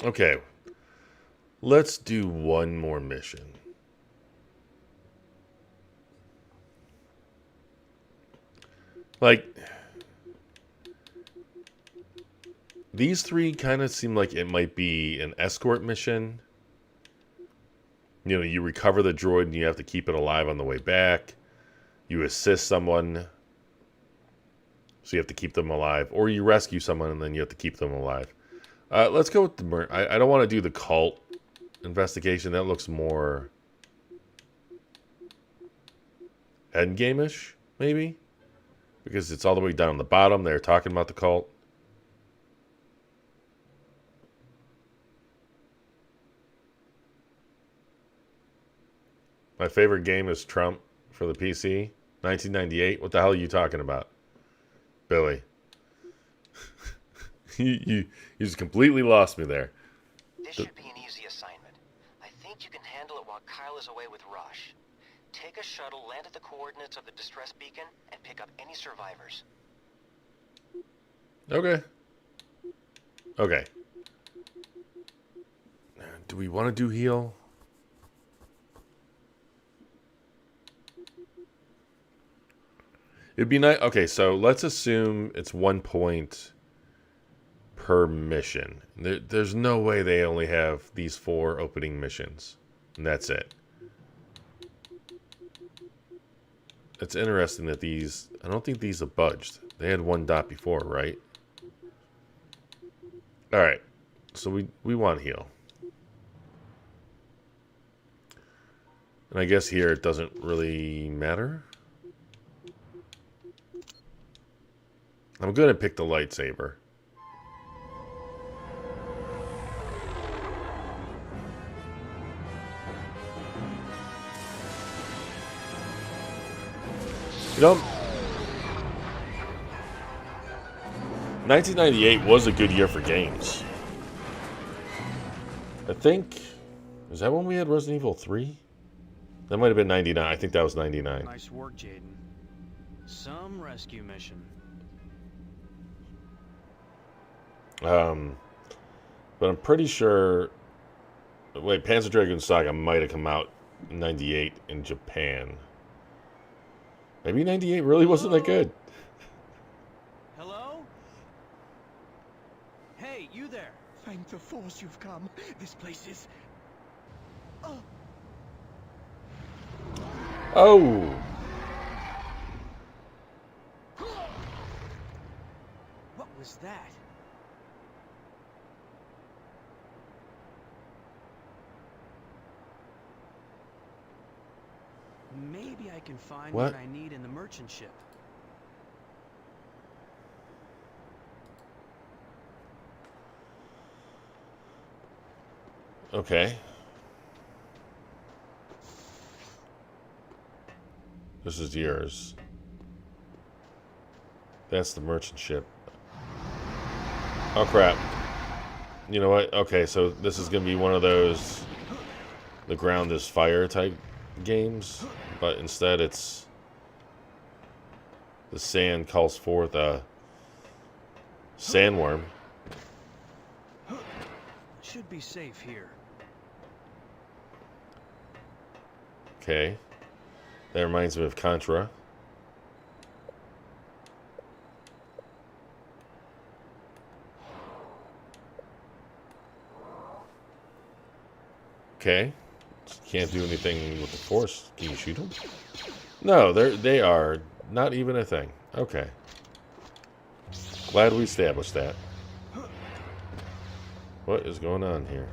Okay. Let's do one more mission. Like, these three kind of seem like it might be an escort mission. You know, you recover the droid and you have to keep it alive on the way back. You assist someone, so you have to keep them alive. Or you rescue someone and then you have to keep them alive. Let's go with the... I don't want to do the cult investigation. That looks more endgame-ish, maybe? Because it's all the way down the bottom. They're talking about the cult. My favorite game is Trump for the PC. 1998. What the hell are you talking about, Billy? you just completely lost me there. This should be an easy assignment. I think you can handle it while Kyle is away with Rush. Take a shuttle, land at the coordinates of the distress beacon, and pick up any survivors. Okay. Okay. Do we want to do heal? It'd be nice. Okay, so let's assume it's 1 point per mission. There's no way they only have these 4 opening missions. And that's it. It's interesting that these... I don't think these have budged. They had 1 dot before, right? Alright. So we want heal. And I guess here it doesn't really matter. I'm going to pick the lightsaber. You know, 1998 was a good year for games. I think... Is that when we had Resident Evil 3? That might have been 99. I think that was 99. Nice work, Jaden. Some rescue mission. But I'm pretty sure... Wait, Panzer Dragoon Saga might have come out in 98 in Japan. Maybe 98 really wasn't that good. Hello? Hey, you there. Thank the Force you've come. This place is... Oh! What was that? Maybe I can find what I need in the merchant ship. Okay. This is yours. That's the merchant ship. Oh crap. You know what? Okay, so this is going to be one of those the ground is fire type games, but instead it's the sand calls forth a sandworm. Should be safe here. Okay. That reminds me of Contra. Okay. Can't do anything with the Force. Can you shoot them? No, they are not even a thing. Okay. Glad we established that. What is going on here?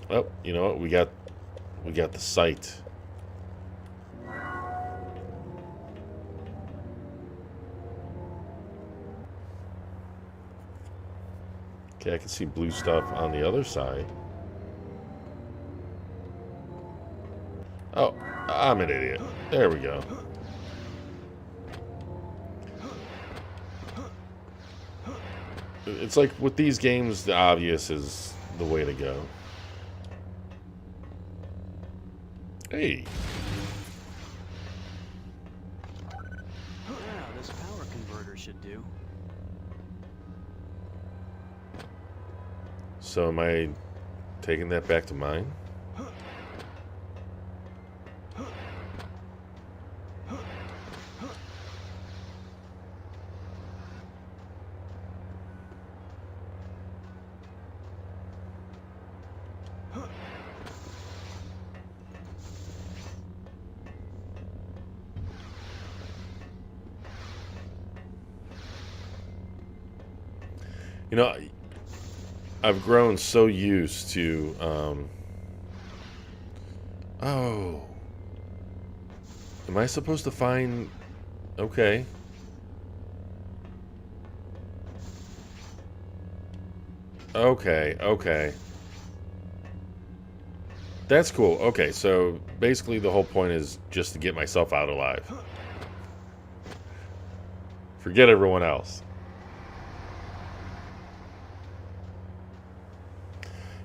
Oh, you know what? We got the sight. Okay, I can see blue stuff on the other side. Oh, I'm an idiot. There we go. It's like with these games, the obvious is the way to go. Hey. Yeah, this power converter should do. So am I taking that back to mine? You know, I've grown so used to, oh. Am I supposed to find... Okay. Okay, okay. That's cool. Okay, so basically the whole point is just to get myself out alive. Forget everyone else.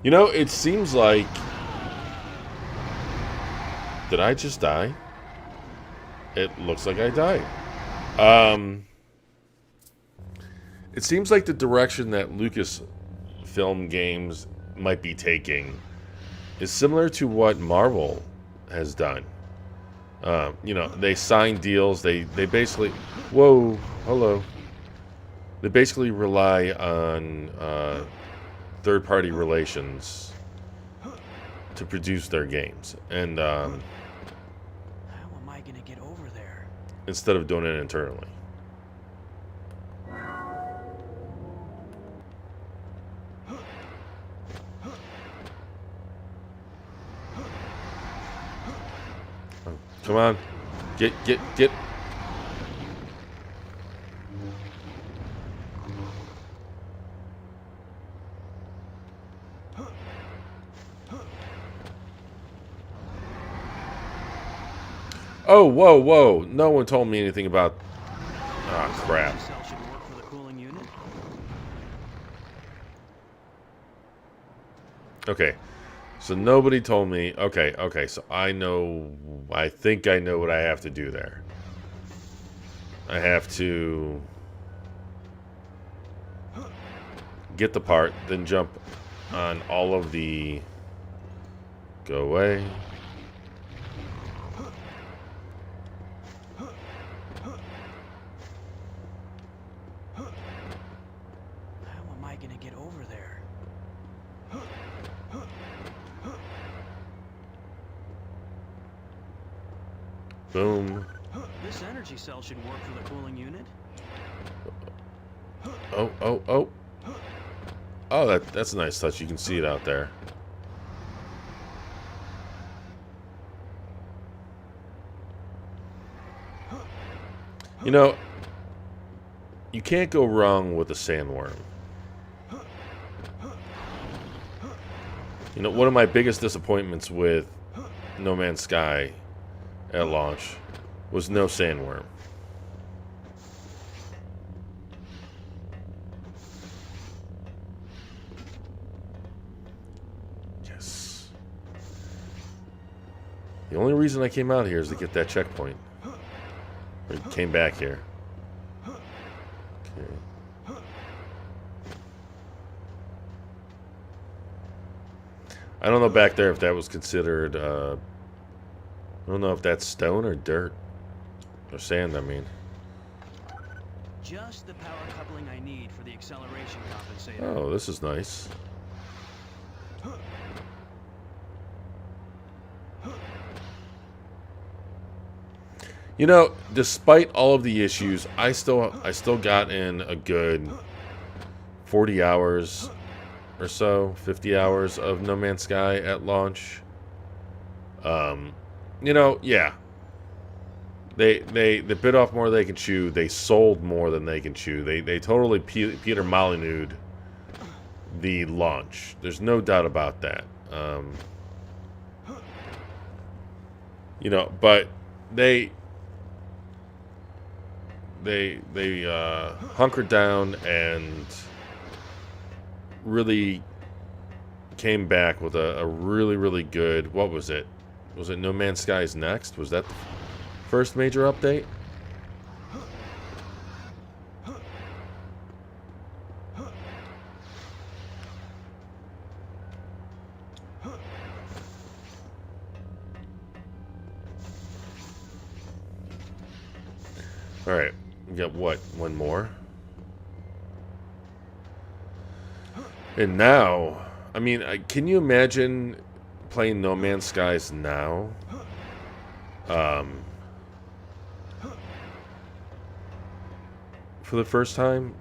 You know, it seems like... Did I just die? It looks like I died. It seems like the direction that Lucasfilm Games might be taking is similar to what Marvel has done. You know, they sign deals. They basically... Whoa, hello. They basically rely on third-party relations to produce their games. And How am I gonna get over there? instead of doing it internally. Oh, come on. Get. Oh, whoa. No one told me anything about... Ah, crap. This cell should work for the cooling unit. Okay. So nobody told me... Okay. So I know... I think I know what I have to do there. I have to... get the part, then jump on all of the... Go away. How am I gonna get over there? Boom. This energy cell should work for the cooling unit. Oh. Oh, that's a nice touch. You can see it out there. You know, you can't go wrong with a sandworm. You know, one of my biggest disappointments with No Man's Sky at launch was no sandworm. Yes. The only reason I came out here is to get that checkpoint. Or came back here. Okay. I don't know back there if that was considered, I don't know if that's stone or dirt. Or sand, I mean. Just the power coupling I need for the acceleration compensator. Oh, this is nice. You know, despite all of the issues, I still got in a good 40 hours or so, 50 hours of No Man's Sky at launch. You know, yeah. They bit off more than they can chew. They sold more than they can chew. They totally Peter Molyneux'd the launch. There's no doubt about that. You know, but they hunkered down and really came back with a really good... What was it? Was it No Man's Sky's Next? Was that the first major update? Alright, we got what? One more? And now, I mean, can you imagine playing No Man's Skies now? For the first time?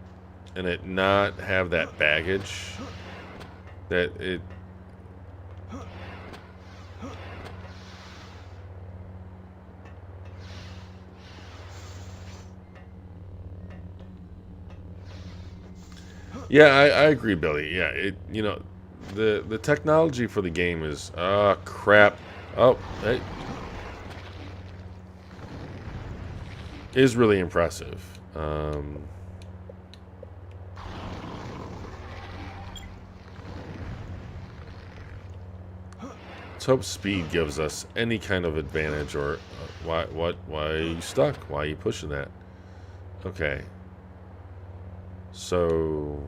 and it not have that baggage that it. Yeah, I agree, Billy. Yeah, the technology for the game is crap. Oh, hey, is really impressive. Let's hope speed gives us any kind of advantage, or why are you stuck? Why are you pushing that? Okay. So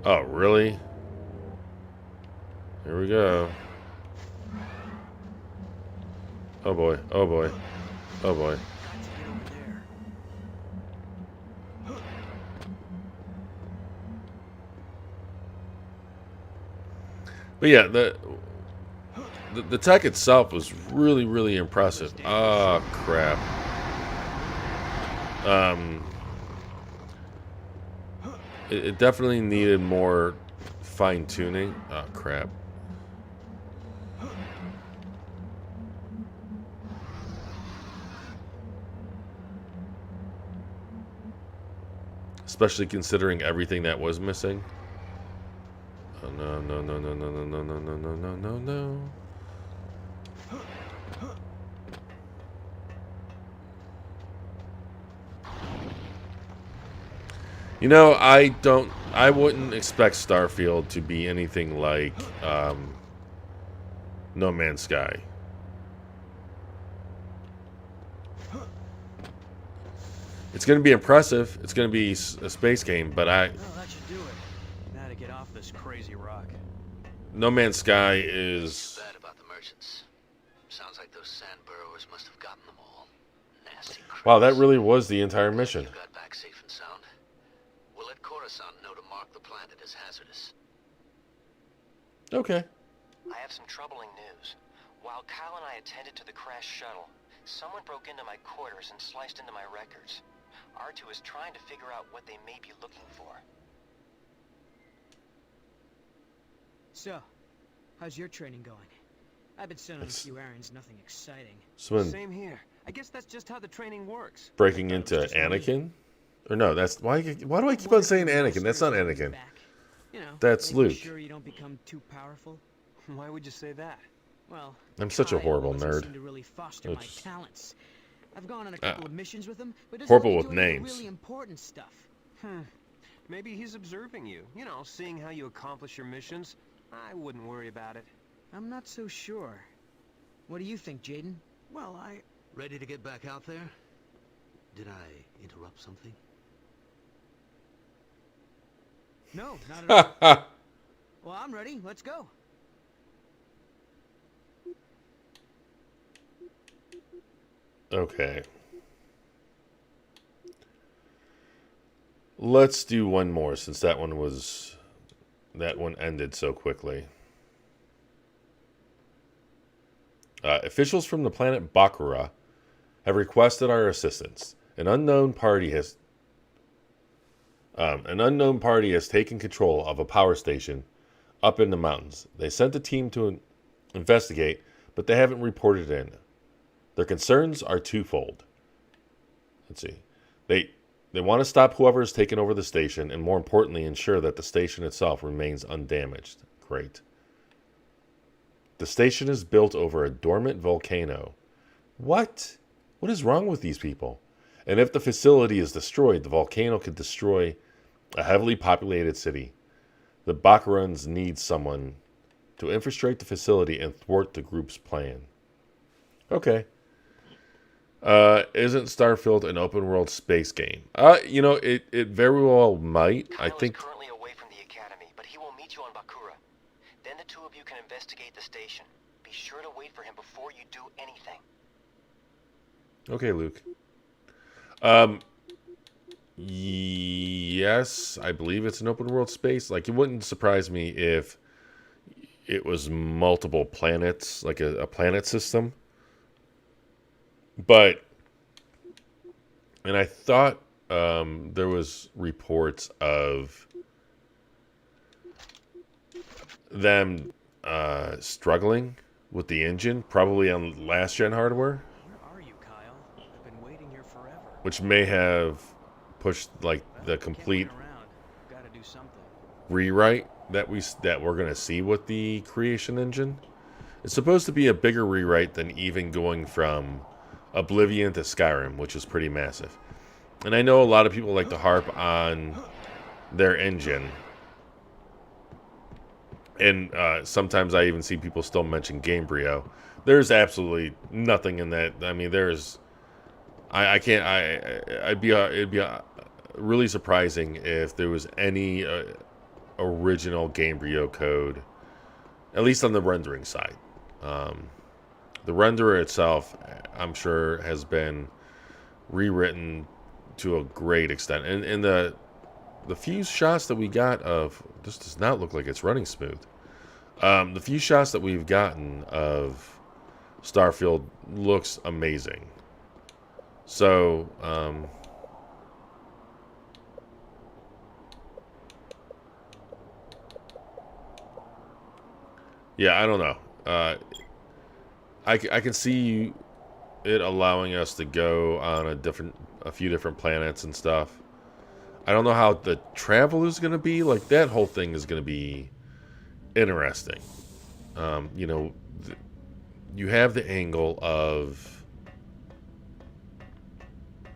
oh, really? Here we go. Oh boy. Oh boy. Oh boy. But yeah, the tech itself was really, really impressive. Oh crap. It definitely needed more fine tuning. Oh crap. Especially considering everything that was missing. Oh, no, no, no, no, no, no, no, no, no, no, no, no, no. You know, I wouldn't expect Starfield to be anything like No Man's Sky. It's going to be impressive. It's going to be a space game, but Well, that should do it. Now to get off this crazy rock. No Man's Sky is... Bad about the merchants. Sounds like those sand burrowers must have gotten them all. Nasty creeps. Wow, that really was the entire mission. You got back safe and sound. We'll let Coruscant know to mark the planet as hazardous. Okay. I have some troubling news. While Kyle and I attended to the crashed shuttle, someone broke into my quarters and sliced into my records. R2 is trying to figure out what they may be looking for. So, how's your training going? I've been sent on a few errands, nothing exciting. Someone Same here. I guess that's just how the training works. breaking into Anakin? Or no, that's... Why do I keep on saying Anakin? That's not Anakin. You know, That's making Luke. sure you don't become too powerful. Why would you say that? Well, I'm such a Kyle horrible doesn't nerd. seem to really foster my It's- talents. I've gone on a couple of missions with him, but doesn't horrible let me with do any names. really important stuff. Maybe he's observing you. You know, seeing how you accomplish your missions. I wouldn't worry about it. I'm not so sure. What do you think, Jaden? Well, Ready to get back out there? Did I interrupt something? No, not at all. Well, I'm ready. Let's go. Okay. Let's do one more since that one ended so quickly. Officials from the planet Bakura have requested our assistance. An unknown party has taken control of a power station up in the mountains. They sent a team to investigate, but they haven't reported in. Their concerns are twofold. Let's see. They want to stop whoever has taken over the station, and more importantly, ensure that the station itself remains undamaged. Great. The station is built over a dormant volcano. What? What is wrong with these people? And if the facility is destroyed, the volcano could destroy a heavily populated city. The Bakurans need someone to infiltrate the facility and thwart the group's plan. Okay. Isn't Starfield an open world space game? You know, it very well might. Kyle I think is currently away from the academy, but he will meet you on Bakura. Then the two of you can investigate the station. Be sure to wait for him before you do anything. okay, Luke. Yes, I believe it's an open world space. Like, it wouldn't surprise me if it was multiple planets, like a planet system. But And I thought there was reports of them struggling with the engine, probably on last gen hardware, Where are you, Kyle? I've been waiting here forever. which may have pushed like the complete Can't wait around. Gotta do something. rewrite that we're gonna see with the creation engine. It's supposed to be a bigger rewrite than even going from Oblivion to Skyrim, which is pretty massive. And I know a lot of people like to harp on their engine. And sometimes I even see people still mention Gamebryo. There's absolutely nothing in that. I mean, there's... I can't... it'd be really surprising if there was any original Gamebryo code, at least on the rendering side. The renderer itself, I'm sure, has been rewritten to a great extent. And the few shots that we got of... This does not look like it's running smooth. The few shots that we've gotten of Starfield looks amazing. So, yeah, I don't know. I can see it allowing us to go on a few different planets and stuff. I don't know how the travel is going to be. Like, that whole thing is going to be interesting. You know, you have the angle of...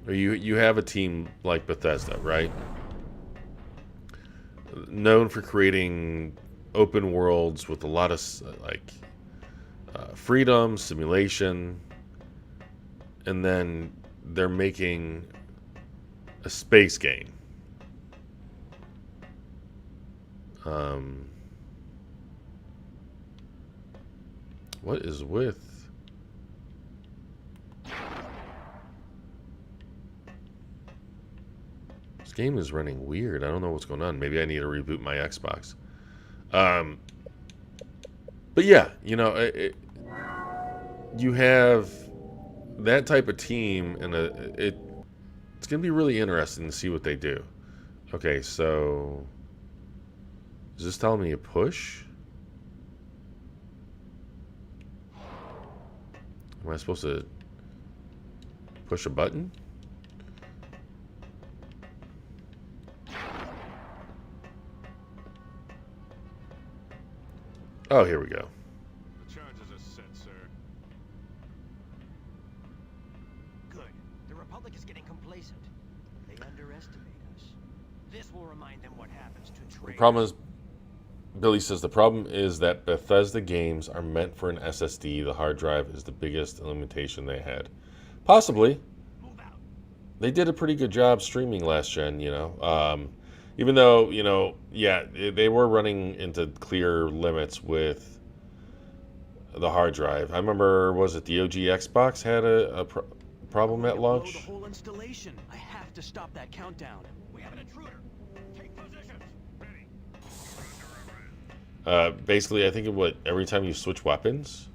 Or you have a team like Bethesda, right? Known for creating open worlds with a lot of, like, freedom, simulation. And then they're making a space game. What is with... This game is running weird. I don't know what's going on. Maybe I need to reboot my Xbox. But yeah, you know, you have that type of team, and it's going to be really interesting to see what they do. Okay, so... Is this telling me to push? Am I supposed to push a button? Oh, here we go. The charges are set, sir. Good. The Republic is getting complacent. They underestimate us. This will remind them what happens to The traitors. problem is, Billy says, the problem is that Bethesda games are meant for an SSD. The hard drive is the biggest limitation they had. Possibly. Move out. They did a pretty good job streaming last gen, you know. Even though, you know, yeah, they were running into clear limits with the hard drive. I remember, was it the OG Xbox had a problem at Blow launch? the whole installation. I have to stop that countdown. We have an intruder. Take positions. Ready. Basically, I think every time you switch weapons.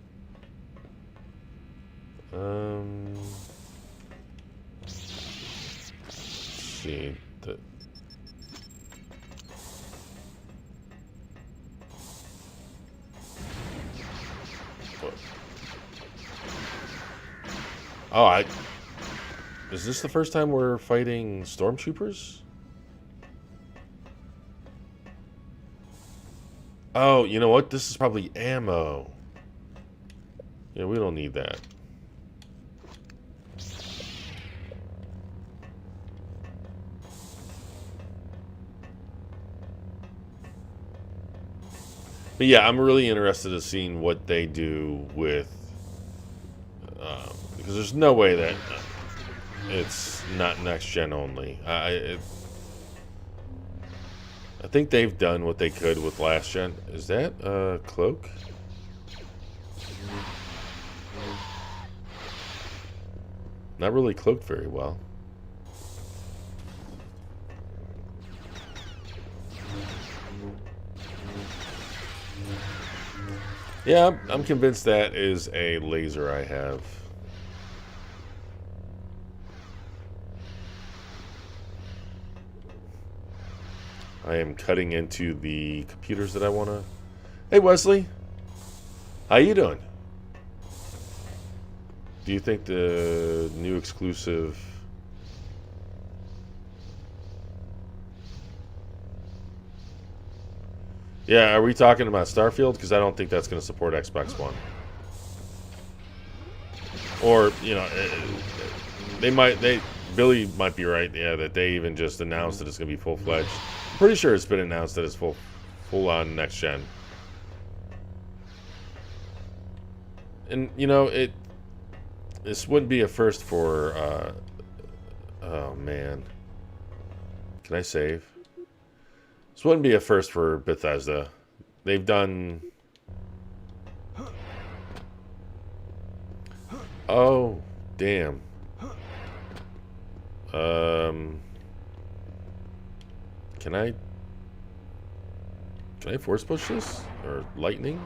Let's see. Oh, is this the first time we're fighting stormtroopers? Oh, you know what? This is probably ammo. Yeah, we don't need that. But yeah, I'm really interested in seeing what they do with... because there's no way that it's not next gen only. I think they've done what they could with last gen. Is that a cloak? Not really cloaked very well. Yeah, I'm convinced that is a laser I have. I am cutting into the computers that I want to... Hey, Wesley. How you doing? Do you think the new exclusive... Yeah, are we talking about Starfield? Because I don't think that's going to support Xbox One. Or, you know, Billy might be right, yeah, that they even just announced that it's going to be full-fledged. I'm pretty sure it's been announced that it's full-on next-gen. And, you know, this wouldn't be a first for, oh, man. Can I save? This wouldn't be a first for Bethesda. They've done... Oh, damn. Can I force push this? Or lightning?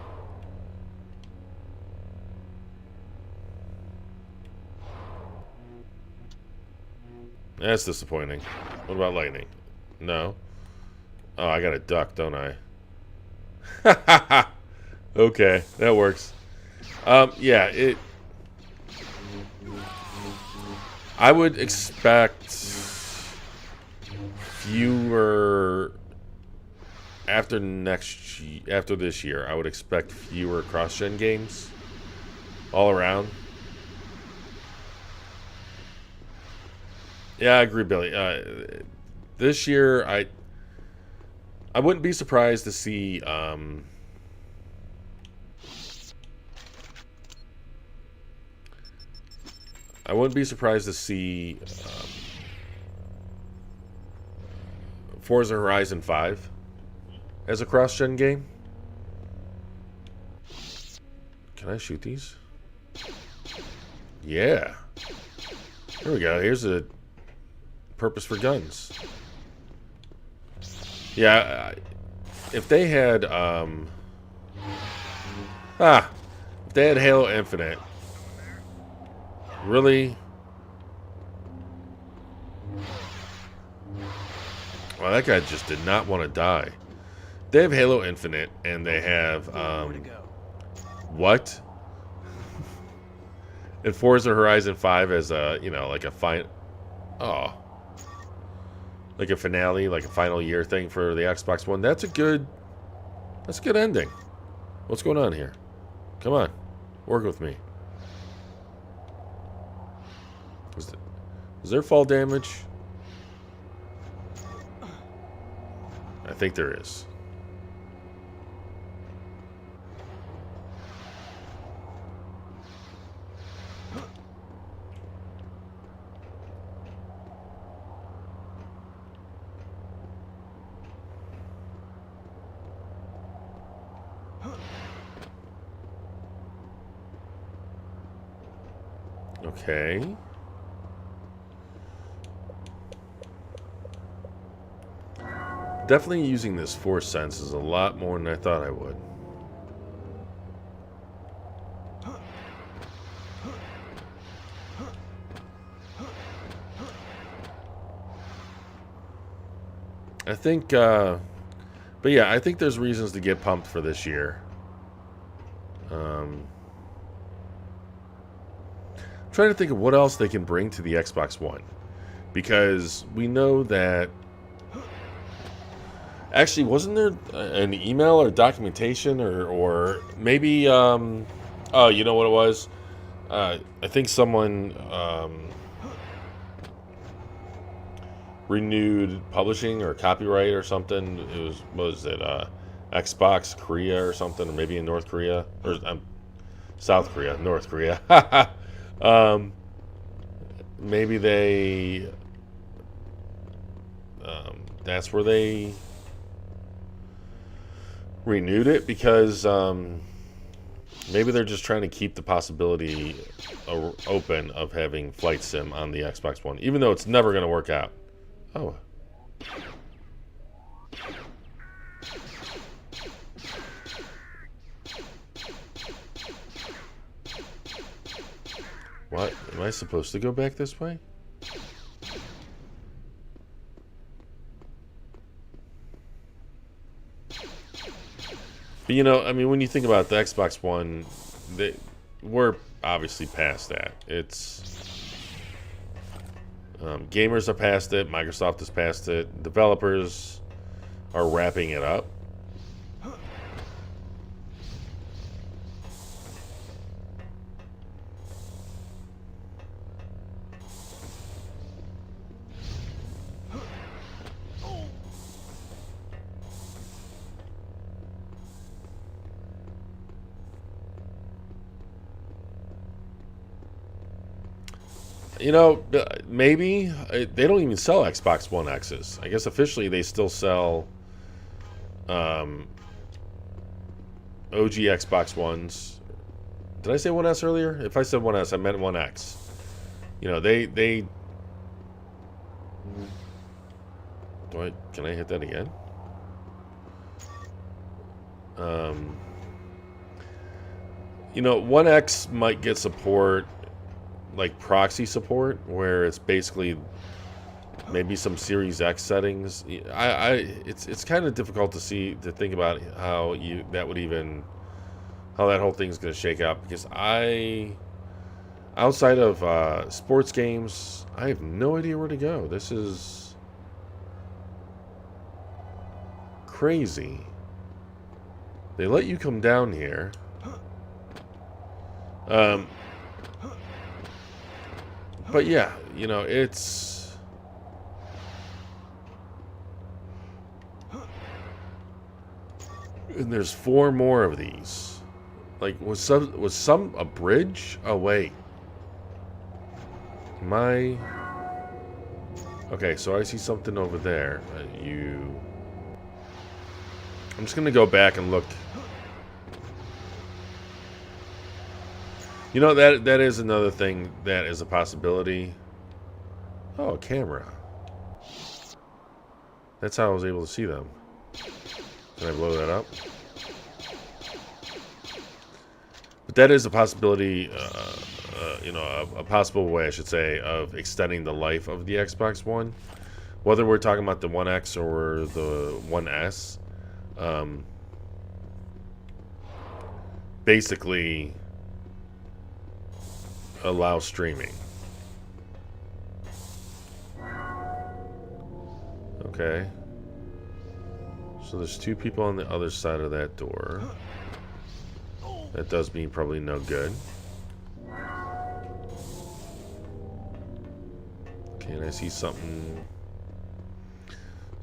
That's disappointing. What about lightning? No. Oh, I got a duck, don't I? Okay, that works. Yeah, I would expect fewer after this year. I would expect fewer cross-gen games all around. Yeah, I agree, Billy. This year, I wouldn't be surprised to see Forza Horizon 5 as a cross-gen game. Can I shoot these? Yeah. Here we go. Here's a purpose for guns. Yeah, if they had if they had Halo Infinite, really? Well, that guy just did not want to die. They have Halo Infinite, and they have what? And Forza Horizon 5 as a, you know, like a like a finale, like a final year thing for the Xbox One. That's a good ending. What's going on here? Come on, work with me. Is there fall damage? I think there is. Okay. Definitely using this force sense is a lot more than I thought I would. I think, but yeah, I think there's reasons to get pumped for this year. I'm trying to think of what else they can bring to the Xbox One, because we know that actually, wasn't there an email or documentation or maybe oh, you know what it was? I think someone renewed publishing or copyright or something. It was it Xbox Korea or something, or maybe in North Korea or South Korea, North Korea. Maybe they that's where they renewed it, because maybe they're just trying to keep the possibility open of having flight sim on the Xbox One, even though it's never going to work out. Oh. What? Am I supposed to go back this way? But you know, I mean, when you think about the Xbox One, we're obviously past that. It's gamers are past it. Microsoft is past it. Developers are wrapping it up. You know, maybe they don't even sell Xbox One X's. I guess officially they still sell OG Xbox Ones. Did I say 1S earlier? If I said 1S, I meant 1X. You know, can I hit that again? You know, 1X might get support, like proxy support, where it's basically maybe some Series X settings. It's kind of difficult to think about how that whole thing's going to shake out, because outside of sports games, I have no idea where to go. This is crazy. They let you come down here. But yeah, you know, it's and there's 4 more of these. Like, was some a bridge? Oh wait. Okay, so I see something over there. I'm just gonna go back and look. You know, that is another thing that is a possibility. Oh, a camera. That's how I was able to see them. Can I blow that up? But that is a possibility, you know, a possible way, I should say, of extending the life of the Xbox One. Whether we're talking about the 1X or the 1S. Basically allow streaming. Okay. So there's 2 people on the other side of that door. That does mean probably no good. Okay, and I see something.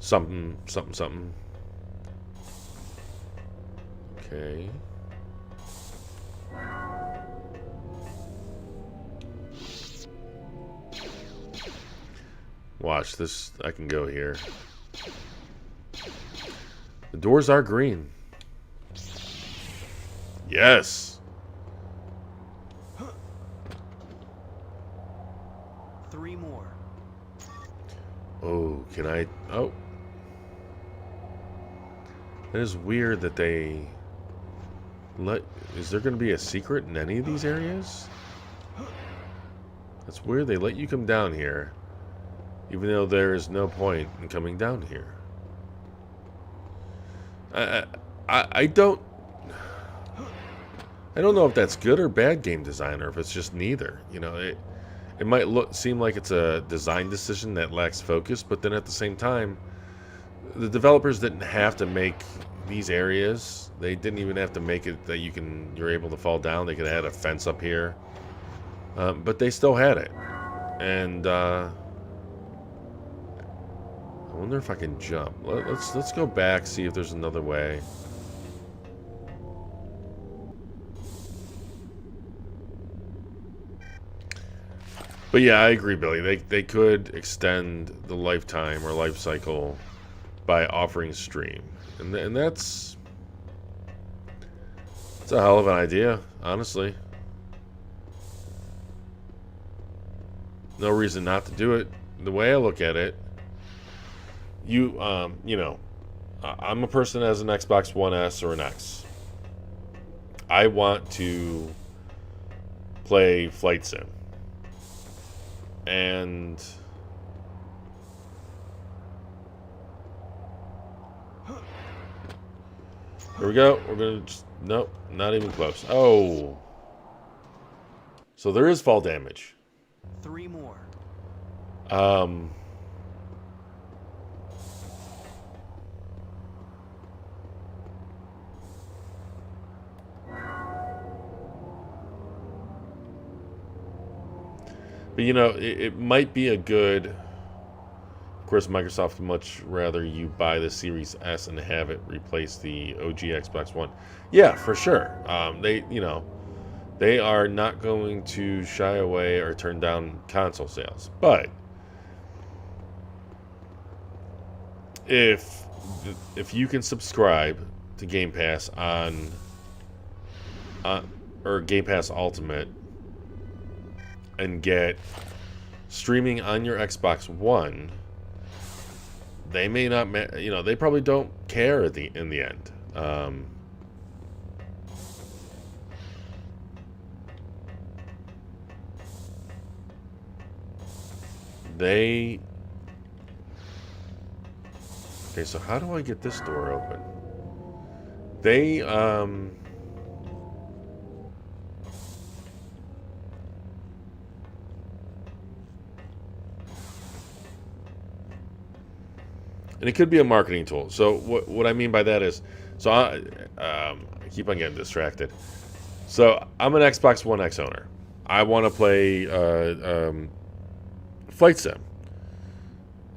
Something. Okay. Watch this. I can go here. The doors are green. Yes. 3 more. Oh, can I? Oh. That is weird that they let. Is there going to be a secret in any of these areas? That's weird. They let you come down here, even though there is no point in coming down here. I don't know if that's good or bad game design, or if it's just neither. You know, it might seem like it's a design decision that lacks focus, but then at the same time, the developers didn't have to make these areas. They didn't even have to make it that you're able to fall down. They could have had a fence up here, but they still had it. And I wonder if I can jump. Let's go back, see if there's another way. But yeah, I agree, Billy. They could extend the lifetime or life cycle by offering stream, and that's a hell of an idea, honestly. No reason not to do it. The way I look at it, you know, I'm a person that has an Xbox One S or an X. I want to play Flight Sim. And Here we go. We're gonna just, nope, not even close. Oh. So there is fall damage. 3 more. But you know, it might be a good. Of course, Microsoft would much rather you buy the Series S and have it replace the OG Xbox One. Yeah, for sure. They are not going to shy away or turn down console sales. But if you can subscribe to Game Pass on or Game Pass Ultimate and get streaming on your Xbox One, they may not, they probably don't care in the end. Okay, so how do I get this door open? And it could be a marketing tool. So what I mean by that is, so I keep on getting distracted. So I'm an Xbox One X owner. I want to play Flight Sim.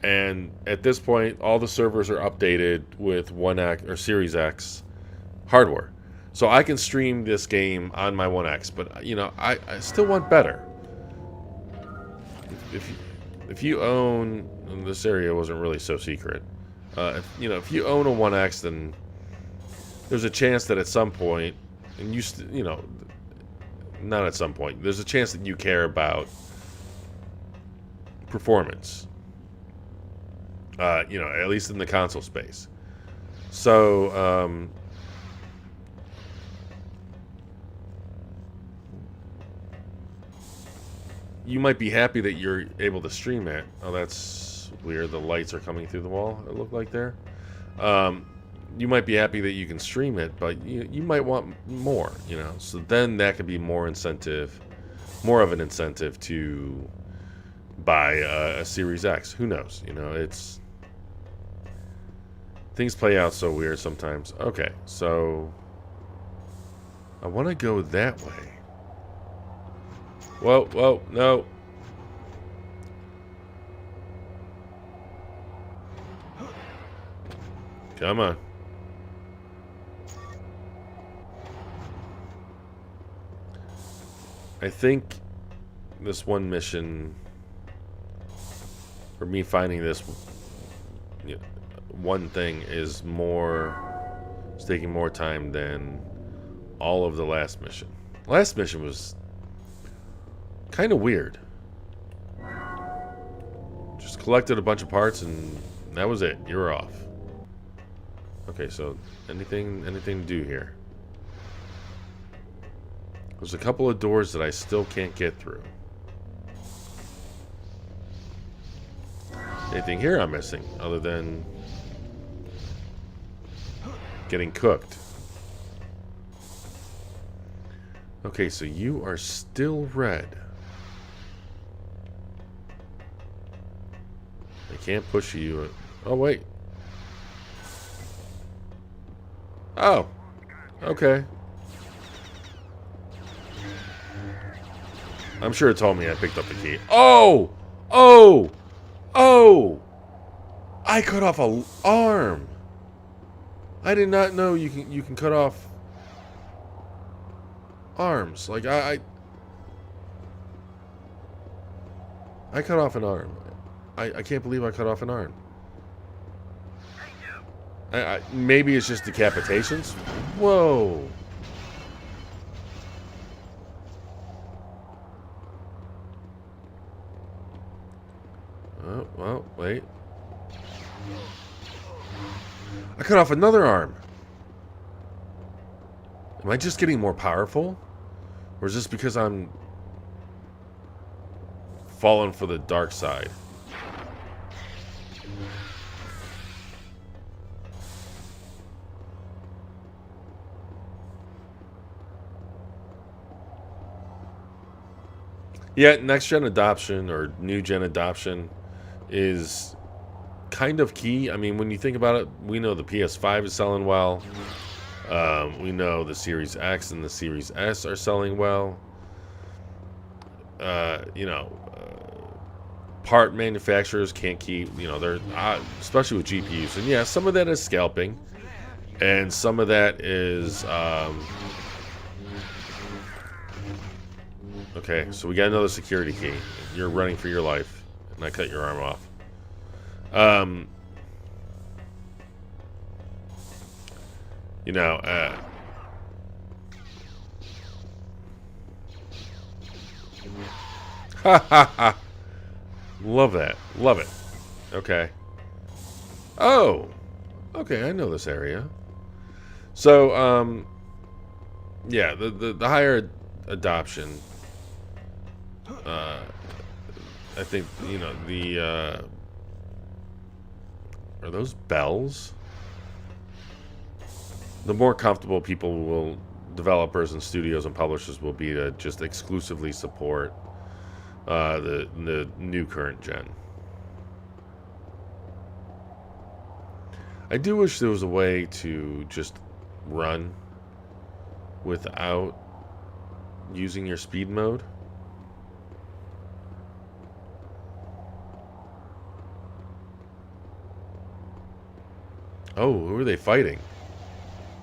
And at this point, all the servers are updated with One X or Series X hardware. So I can stream this game on my One X, but I still want better. If you own, and this area wasn't really so secret, if you own a One X, then there's a chance that at some point, and not at some point, there's a chance that you care about performance. At least in the console space. So, you might be happy that you're able to stream it. Oh, that's weird. The lights are coming through the wall, it looked like there. You might be happy that you can stream it, but you might want more, So then that could be more of an incentive to buy a Series X. Who knows? Things play out so weird sometimes. Okay, so I want to go that way. Whoa, no. Come on. I think this one mission, or me finding this one thing, is taking more time than all of the last mission. Last mission was kind of weird. Just collected a bunch of parts and that was it. You're off. Okay, so anything to do here? There's a couple of doors that I still can't get through. Anything here I'm missing other than getting cooked? Okay, so you are still red. I can't push you. Oh, wait. Oh. Okay. I'm sure it told me I picked up the key. Oh! Oh! Oh! I cut off an arm. I did not know you can cut off arms. Like I cut off an arm. I can't believe I cut off an arm. Maybe it's just decapitations. Whoa. Oh, well, wait. I cut off another arm. Am I just getting more powerful? Or is this because I'm falling for the dark side? Yeah, next gen adoption or new gen adoption is kind of key. I mean, when you think about it, we know the PS5 is selling well. We know the Series X and the Series S are selling well. You know, part manufacturers can't keep, you know, they're especially with GPUs. And yeah, some of that is scalping, and some of that is okay. So we got another security key. You're running for your life, and I cut your arm off. You know, ha ha ha. Love that. Love it. Okay. Oh. Okay, I know this area. So, yeah, the higher adoption, I think, you know, the, are those bells? The more comfortable people will, developers and studios and publishers will be to just exclusively support the new current gen. I do wish there was a way to just run without using your speed mode. Oh, who are they fighting?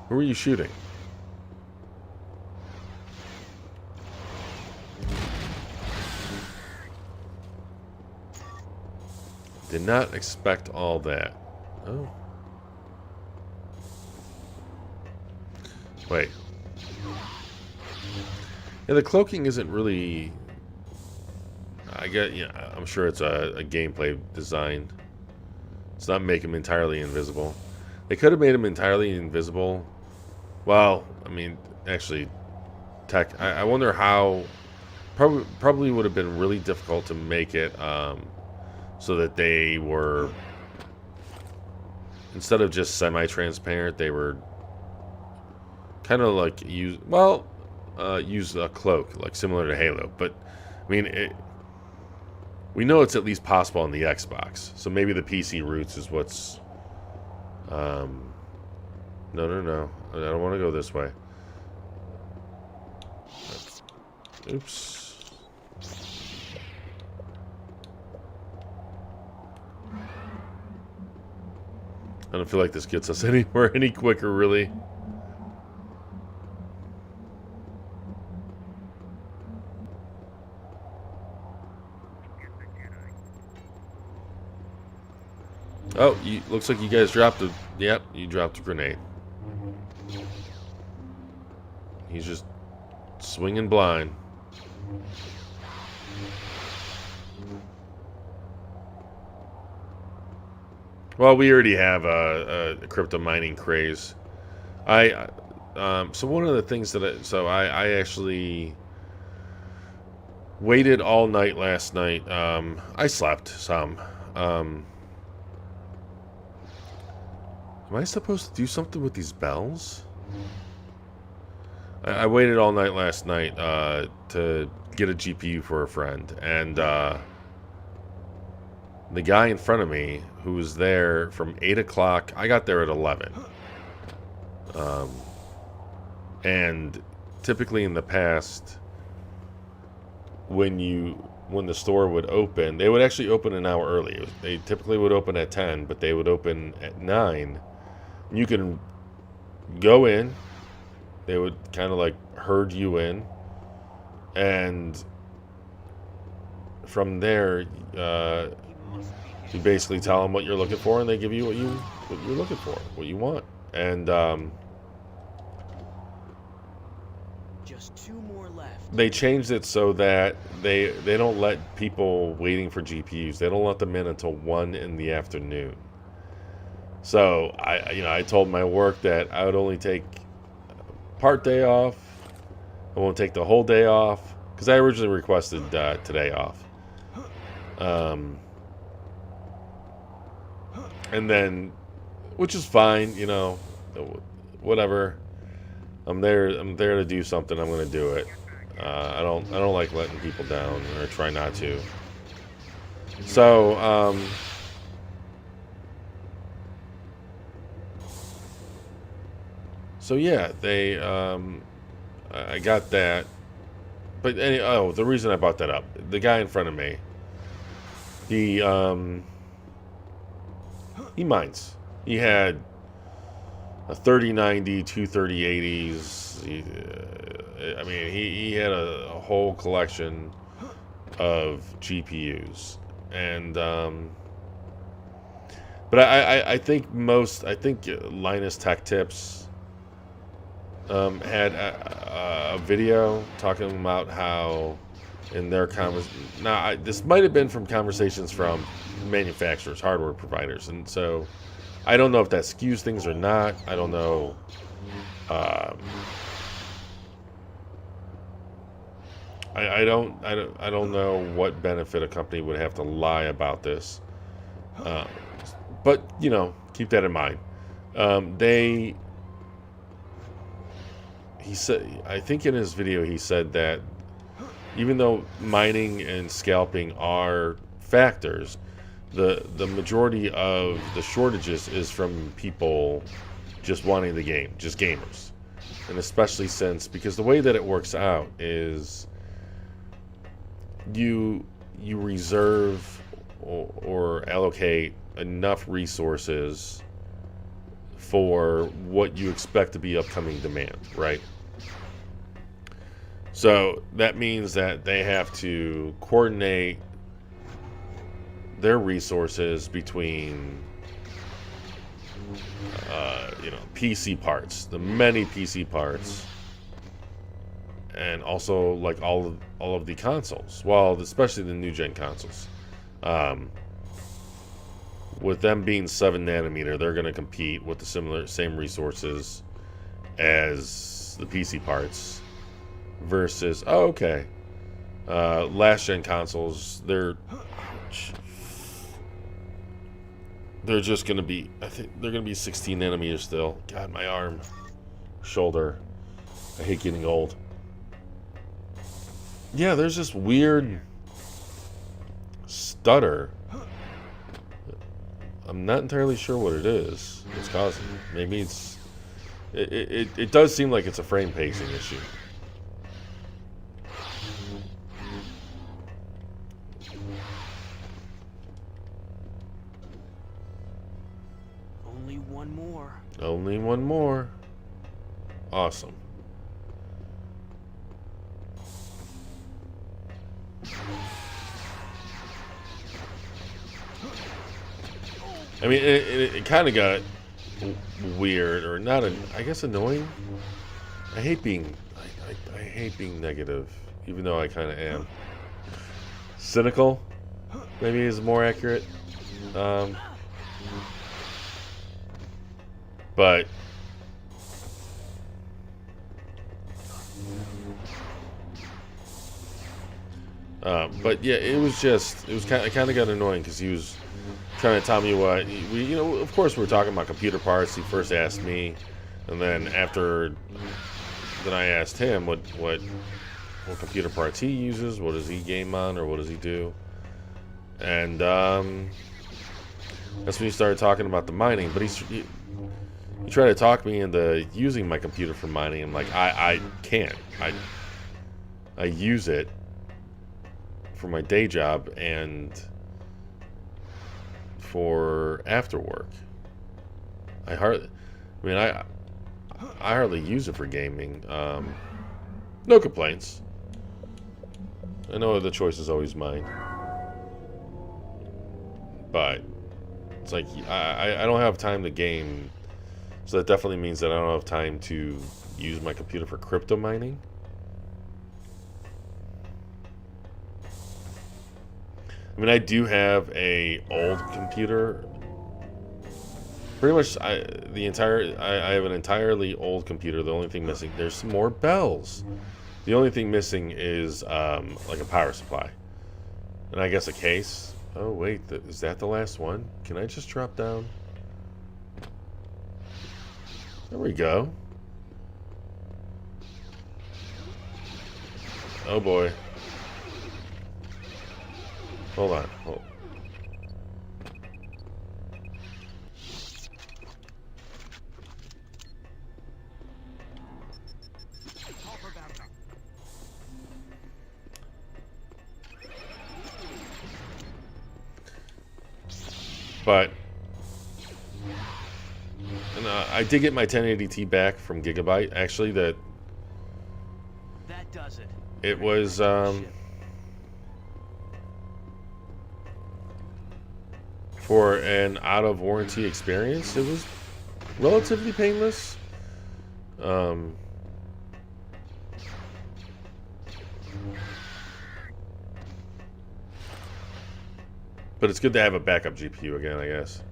Who are you shooting? Did not expect all that. Oh. Wait. Yeah, the cloaking isn't really... I get, you know, I'm sure it's a gameplay design. It's not make him entirely invisible. They could have made him entirely invisible. Well, I mean, actually, I wonder how... Probably would have been really difficult to make it so that they were... Instead of just semi-transparent, they were kind of like use a cloak, like similar to Halo. But I mean, we know it's at least possible on the Xbox. So maybe the PC roots is what's. No. I don't want to go this way. Oops. I don't feel like this gets us anywhere any quicker, really. Oh, looks like you guys dropped a... Yep, you dropped a grenade. He's just swinging blind. Well, we already have a crypto mining craze. So one of the things that I actually waited all night last night. I slept some. Am I supposed to do something with these bells? I waited all night last night to get a GPU for a friend, and the guy in front of me who was there from 8 o'clock, I got there at 11. And typically in the past, when the store would open, they would actually open an hour early. They typically would open at 10, but they would open at 9. You can go in. They would kind of like herd you in, and from there, you basically tell them what you're looking for, and they give you what you're looking for, what you want. And just 2 more left. They changed it so that they don't let people waiting for GPUs. They don't let them in until 1 in the afternoon. So I told my work that I would only take part day off. I won't take the whole day off because I originally requested today off. And then, which is fine, you know, whatever. I'm there to do something. I'm going to do it. I don't like letting people down, or try not to. So so yeah, they I got that. But the reason I brought that up, the guy in front of me, he mines. He had a 3090, two 3080s. I mean, he had a whole collection of GPUs, and but I think Linus Tech Tips had a video talking about how in their this might have been from conversations from manufacturers, hardware providers, and so I don't know if that skews things or not. I don't know. I don't know what benefit a company would have to lie about this, but you know, keep that in mind. He said, I think in his video he said that even though mining and scalping are factors, the majority of the shortages is from people just wanting the game, just gamers, and especially because the way that it works out is you reserve or allocate enough resources for what you expect to be upcoming demand, right? So that means that they have to coordinate their resources between PC parts, the many PC parts, and also like all of the consoles. Well, especially the new gen consoles. With them being 7 nanometer, they're going to compete with the same resources as the PC parts. Versus, last gen consoles, they're just going to be, I think they're going to be 16 nanometers still. God, my arm, shoulder, I hate getting old. Yeah, there's this weird stutter. I'm not entirely sure what it is. It's causing. Maybe it does seem like it's a frame pacing issue. Only one more. Only one more. Awesome. I mean, it kind of got weird, or not, I guess annoying. I hate being negative, even though I kind of am. Cynical, maybe is more accurate. But yeah, it was kind of got annoying because he was trying to tell me what of course we were talking about computer parts. He first asked me, and then I asked him what computer parts he uses, what does he game on, or what does he do, and that's when he started talking about the mining. But he tried to talk me into using my computer for mining. I'm like, I can't. I use it for my day job and for after work. I hardly use it for gaming. No complaints. I know the choice is always mine, but it's like I don't have time to game, so that definitely means that I don't have time to use my computer for crypto mining. I mean, I do have a old computer. Pretty much, I have an entirely old computer. The only thing missing, there's some more bells. The only thing missing is like a power supply, and I guess a case. Oh wait, is that the last one? Can I just drop down? There we go. Oh boy. Hold on. But and, I did get my 1080T back from Gigabyte. Actually, that does it. it was for an out of warranty experience. It was relatively painless. But it's good to have a backup GPU again, I guess.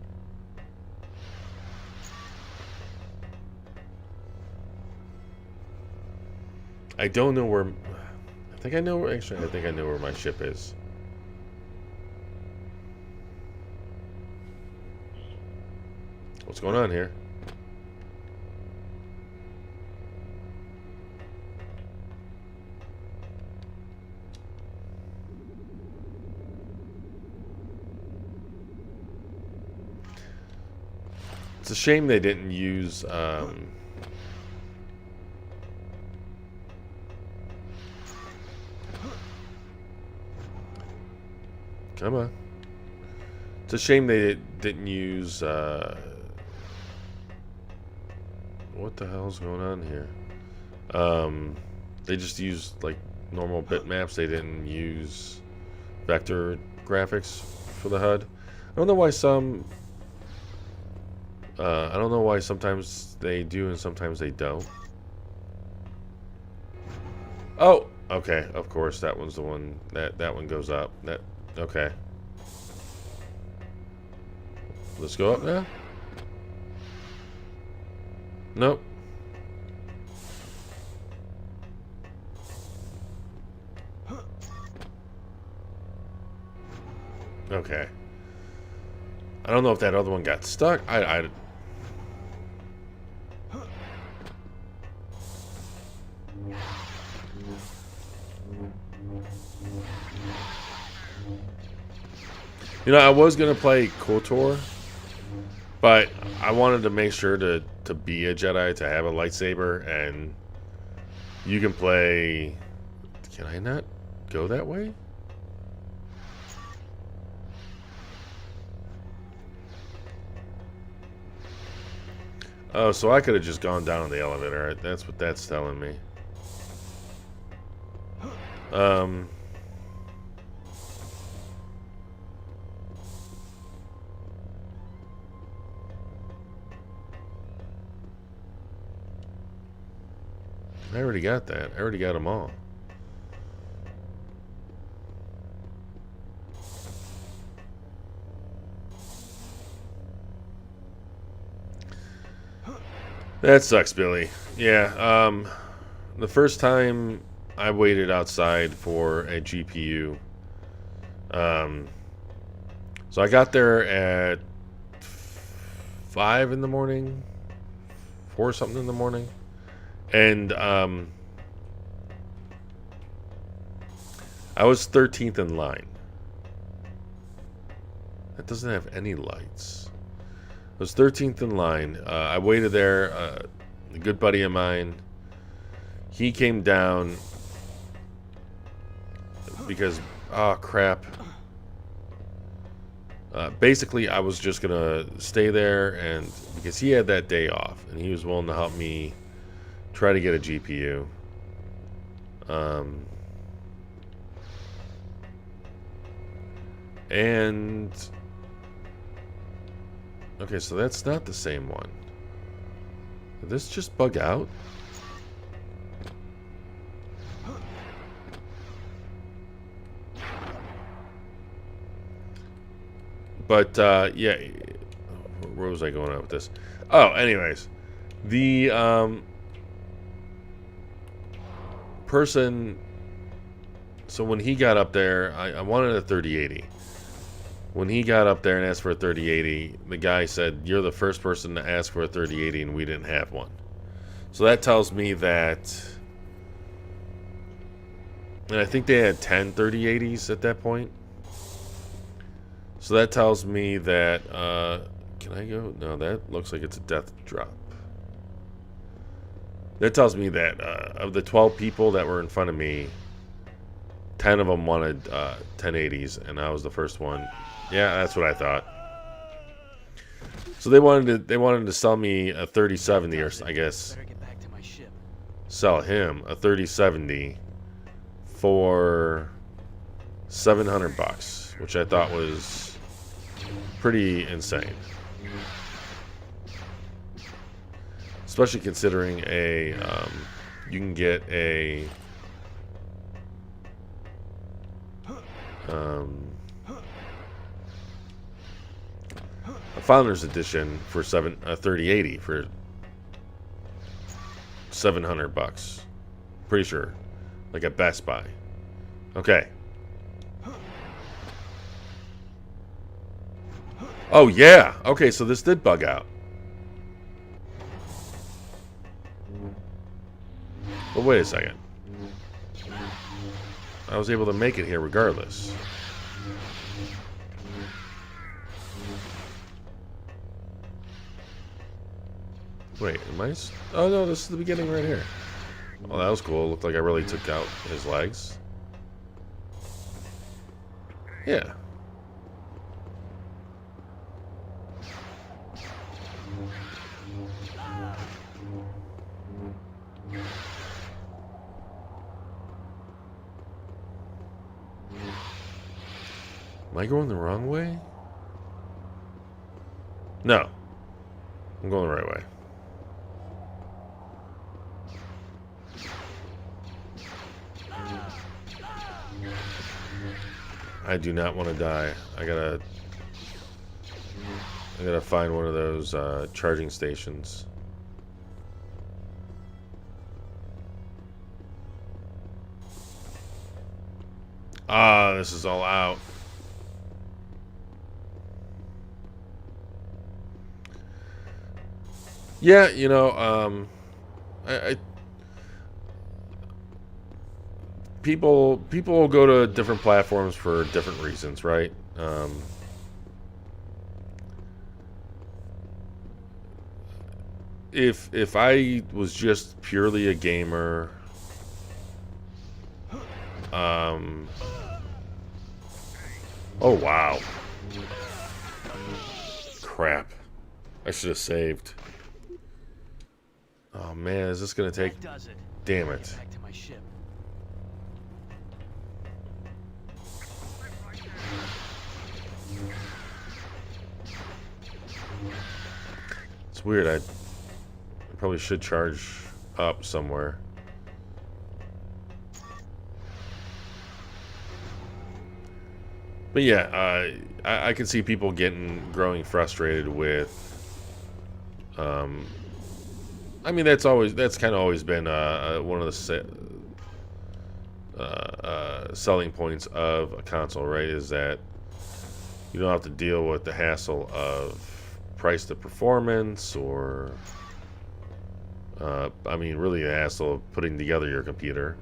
I don't know where... I think I know where... Actually, I think I know where my ship is. What's going on here? It's a shame they didn't use come on. It's a shame they didn't use what the hell's going on here? They just used like normal bitmaps. They didn't use vector graphics for the HUD. I don't know why some I don't know why sometimes they do and sometimes they don't. Oh, okay. Of course, that one's the one that one goes up. That okay. Let's go up now. Nope. Okay. I don't know if that other one got stuck. I You know, I was gonna play KOTOR, but I wanted to make sure to be a Jedi, to have a lightsaber, and you can play... Can I not go that way? Oh, so I could have just gone down the elevator. Right? That's what that's telling me. I already got that. I already got them all. That sucks, Billy. Yeah, the first time I waited outside for a GPU, so I got there at 5 in the morning, 4 something in the morning, and I was 13th in line. That doesn't have any lights. I was 13th in line. I waited there. A good buddy of mine, he came down because, oh crap. Basically, I was just gonna stay there, and because he had that day off, and he was willing to help me try to get a GPU. And okay, so that's not the same one. Did this just bug out? But yeah, where was I going at with this? Oh, anyways, the person. So when he got up there, I wanted a 3080. When he got up there and asked for a 3080, the guy said, "You're the first person to ask for a 3080, and we didn't have one." So that tells me that And I think they had 10 3080s at that point. So that tells me that, can I go? No, that looks like it's a death drop. That tells me that of the 12 people that were in front of me, 10 of them wanted 1080s, and I was the first one. Yeah, that's what I thought. So they wanted to sell me a 3070, or I guess Better get back to my ship. sell him a 3070 for $700, which I thought was pretty insane. Especially considering you can get a Founders Edition for 3080 for $700. Pretty sure, like at Best Buy. Okay. Oh yeah. Okay, so this did bug out. But wait a second. I was able to make it here regardless. Wait, am I? Oh no, this is the beginning right here. Oh, that was cool. Looked like I really took out his legs. Yeah. Am I going the wrong way? No. I'm going the right way. I do not want to die. I gotta find one of those charging stations. Ah, this is all out. Yeah, you know, people will go to different platforms for different reasons, right? If I was just purely a gamer, oh wow, crap! I should have saved. Oh man, is this gonna take? That does it. Damn Get it! back to my ship. It's weird. I probably should charge up somewhere. But yeah, I can see people growing frustrated with. I mean, that's kind of always been one of the selling points of a console, right? Is that you don't have to deal with the hassle of price to performance, or I mean, really the hassle of putting together your computer,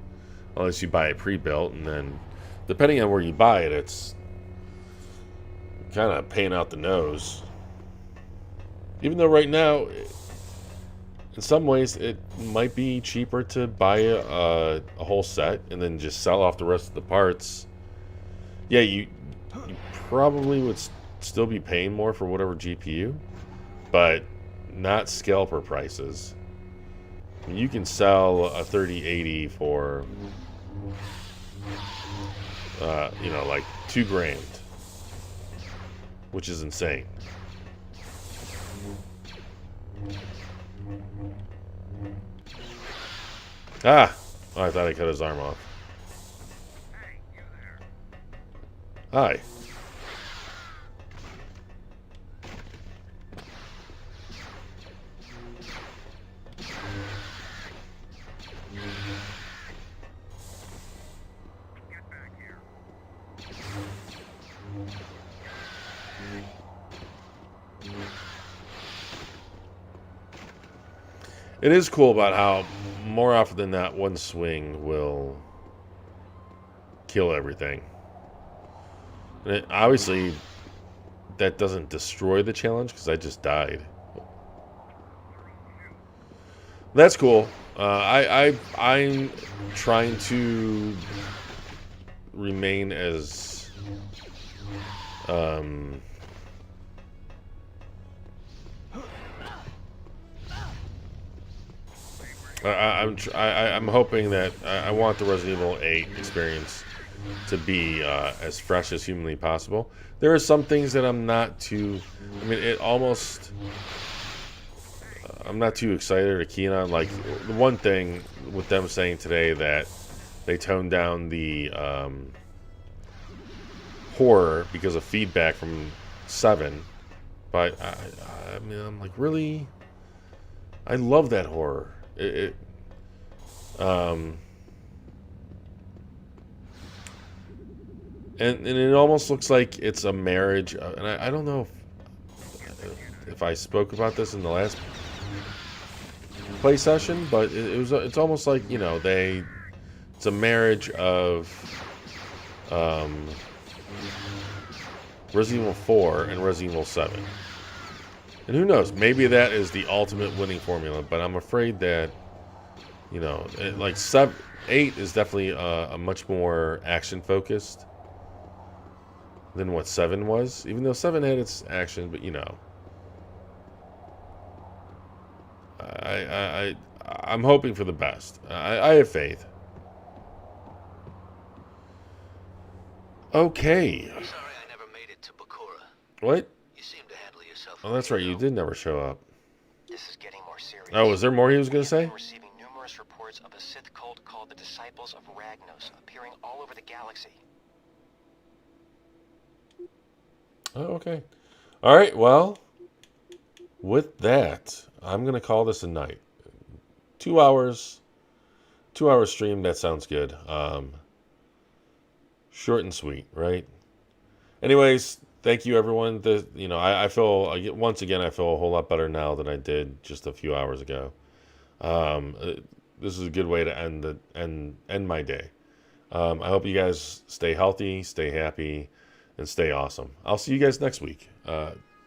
unless you buy it pre-built, and then depending on where you buy it, it's kind of paying out the nose. Even though right now, in some ways, it might be cheaper to buy a whole set and then just sell off the rest of the parts. Yeah, you probably would still be paying more for whatever GPU, but not scalper prices. You can sell a 3080 for, you know, like $2,000, which is insane. Ah! Oh, I thought I cut his arm off. Hi. It is cool about how more often than not one swing will kill everything. And obviously, that doesn't destroy the challenge because I just died. That's cool. I'm trying to remain as I'm hoping that I want the Resident Evil 8 experience to be as fresh as humanly possible. There are some things that I'm not too. I mean, it almost. I'm not too excited or keen on. Like the one thing with them saying today that they toned down the horror because of feedback from 7. But I mean, I'm like, really? I love that horror. And it almost looks like it's a marriage. And I don't know if I spoke about this in the last play session, but it's almost like, you know, it's a marriage of Resident Evil 4 and Resident Evil 7. And who knows, maybe that is the ultimate winning formula, but I'm afraid that, you know, 8 is definitely a much more action focused than what 7 was, even though 7 had its action, but you know, I'm hoping for the best. I have faith. Okay. I'm sorry I never made it to Bakura. What? You seem to handle yourself. Oh, that's right. You did never show up. This is getting more serious. Oh, was there more he was going to We say? have been receiving numerous reports of a Sith cult called the Disciples of Ragnos appearing all over the galaxy. Oh, okay. All right. Well, with that, I'm going to call this a night. 2 hours. 2 hour stream. That sounds good. Short and sweet, right? Anyways, thank you, everyone. I feel once again I feel a whole lot better now than I did just a few hours ago. This is a good way to end my day. I hope you guys stay healthy, stay happy, and stay awesome. I'll see you guys next week.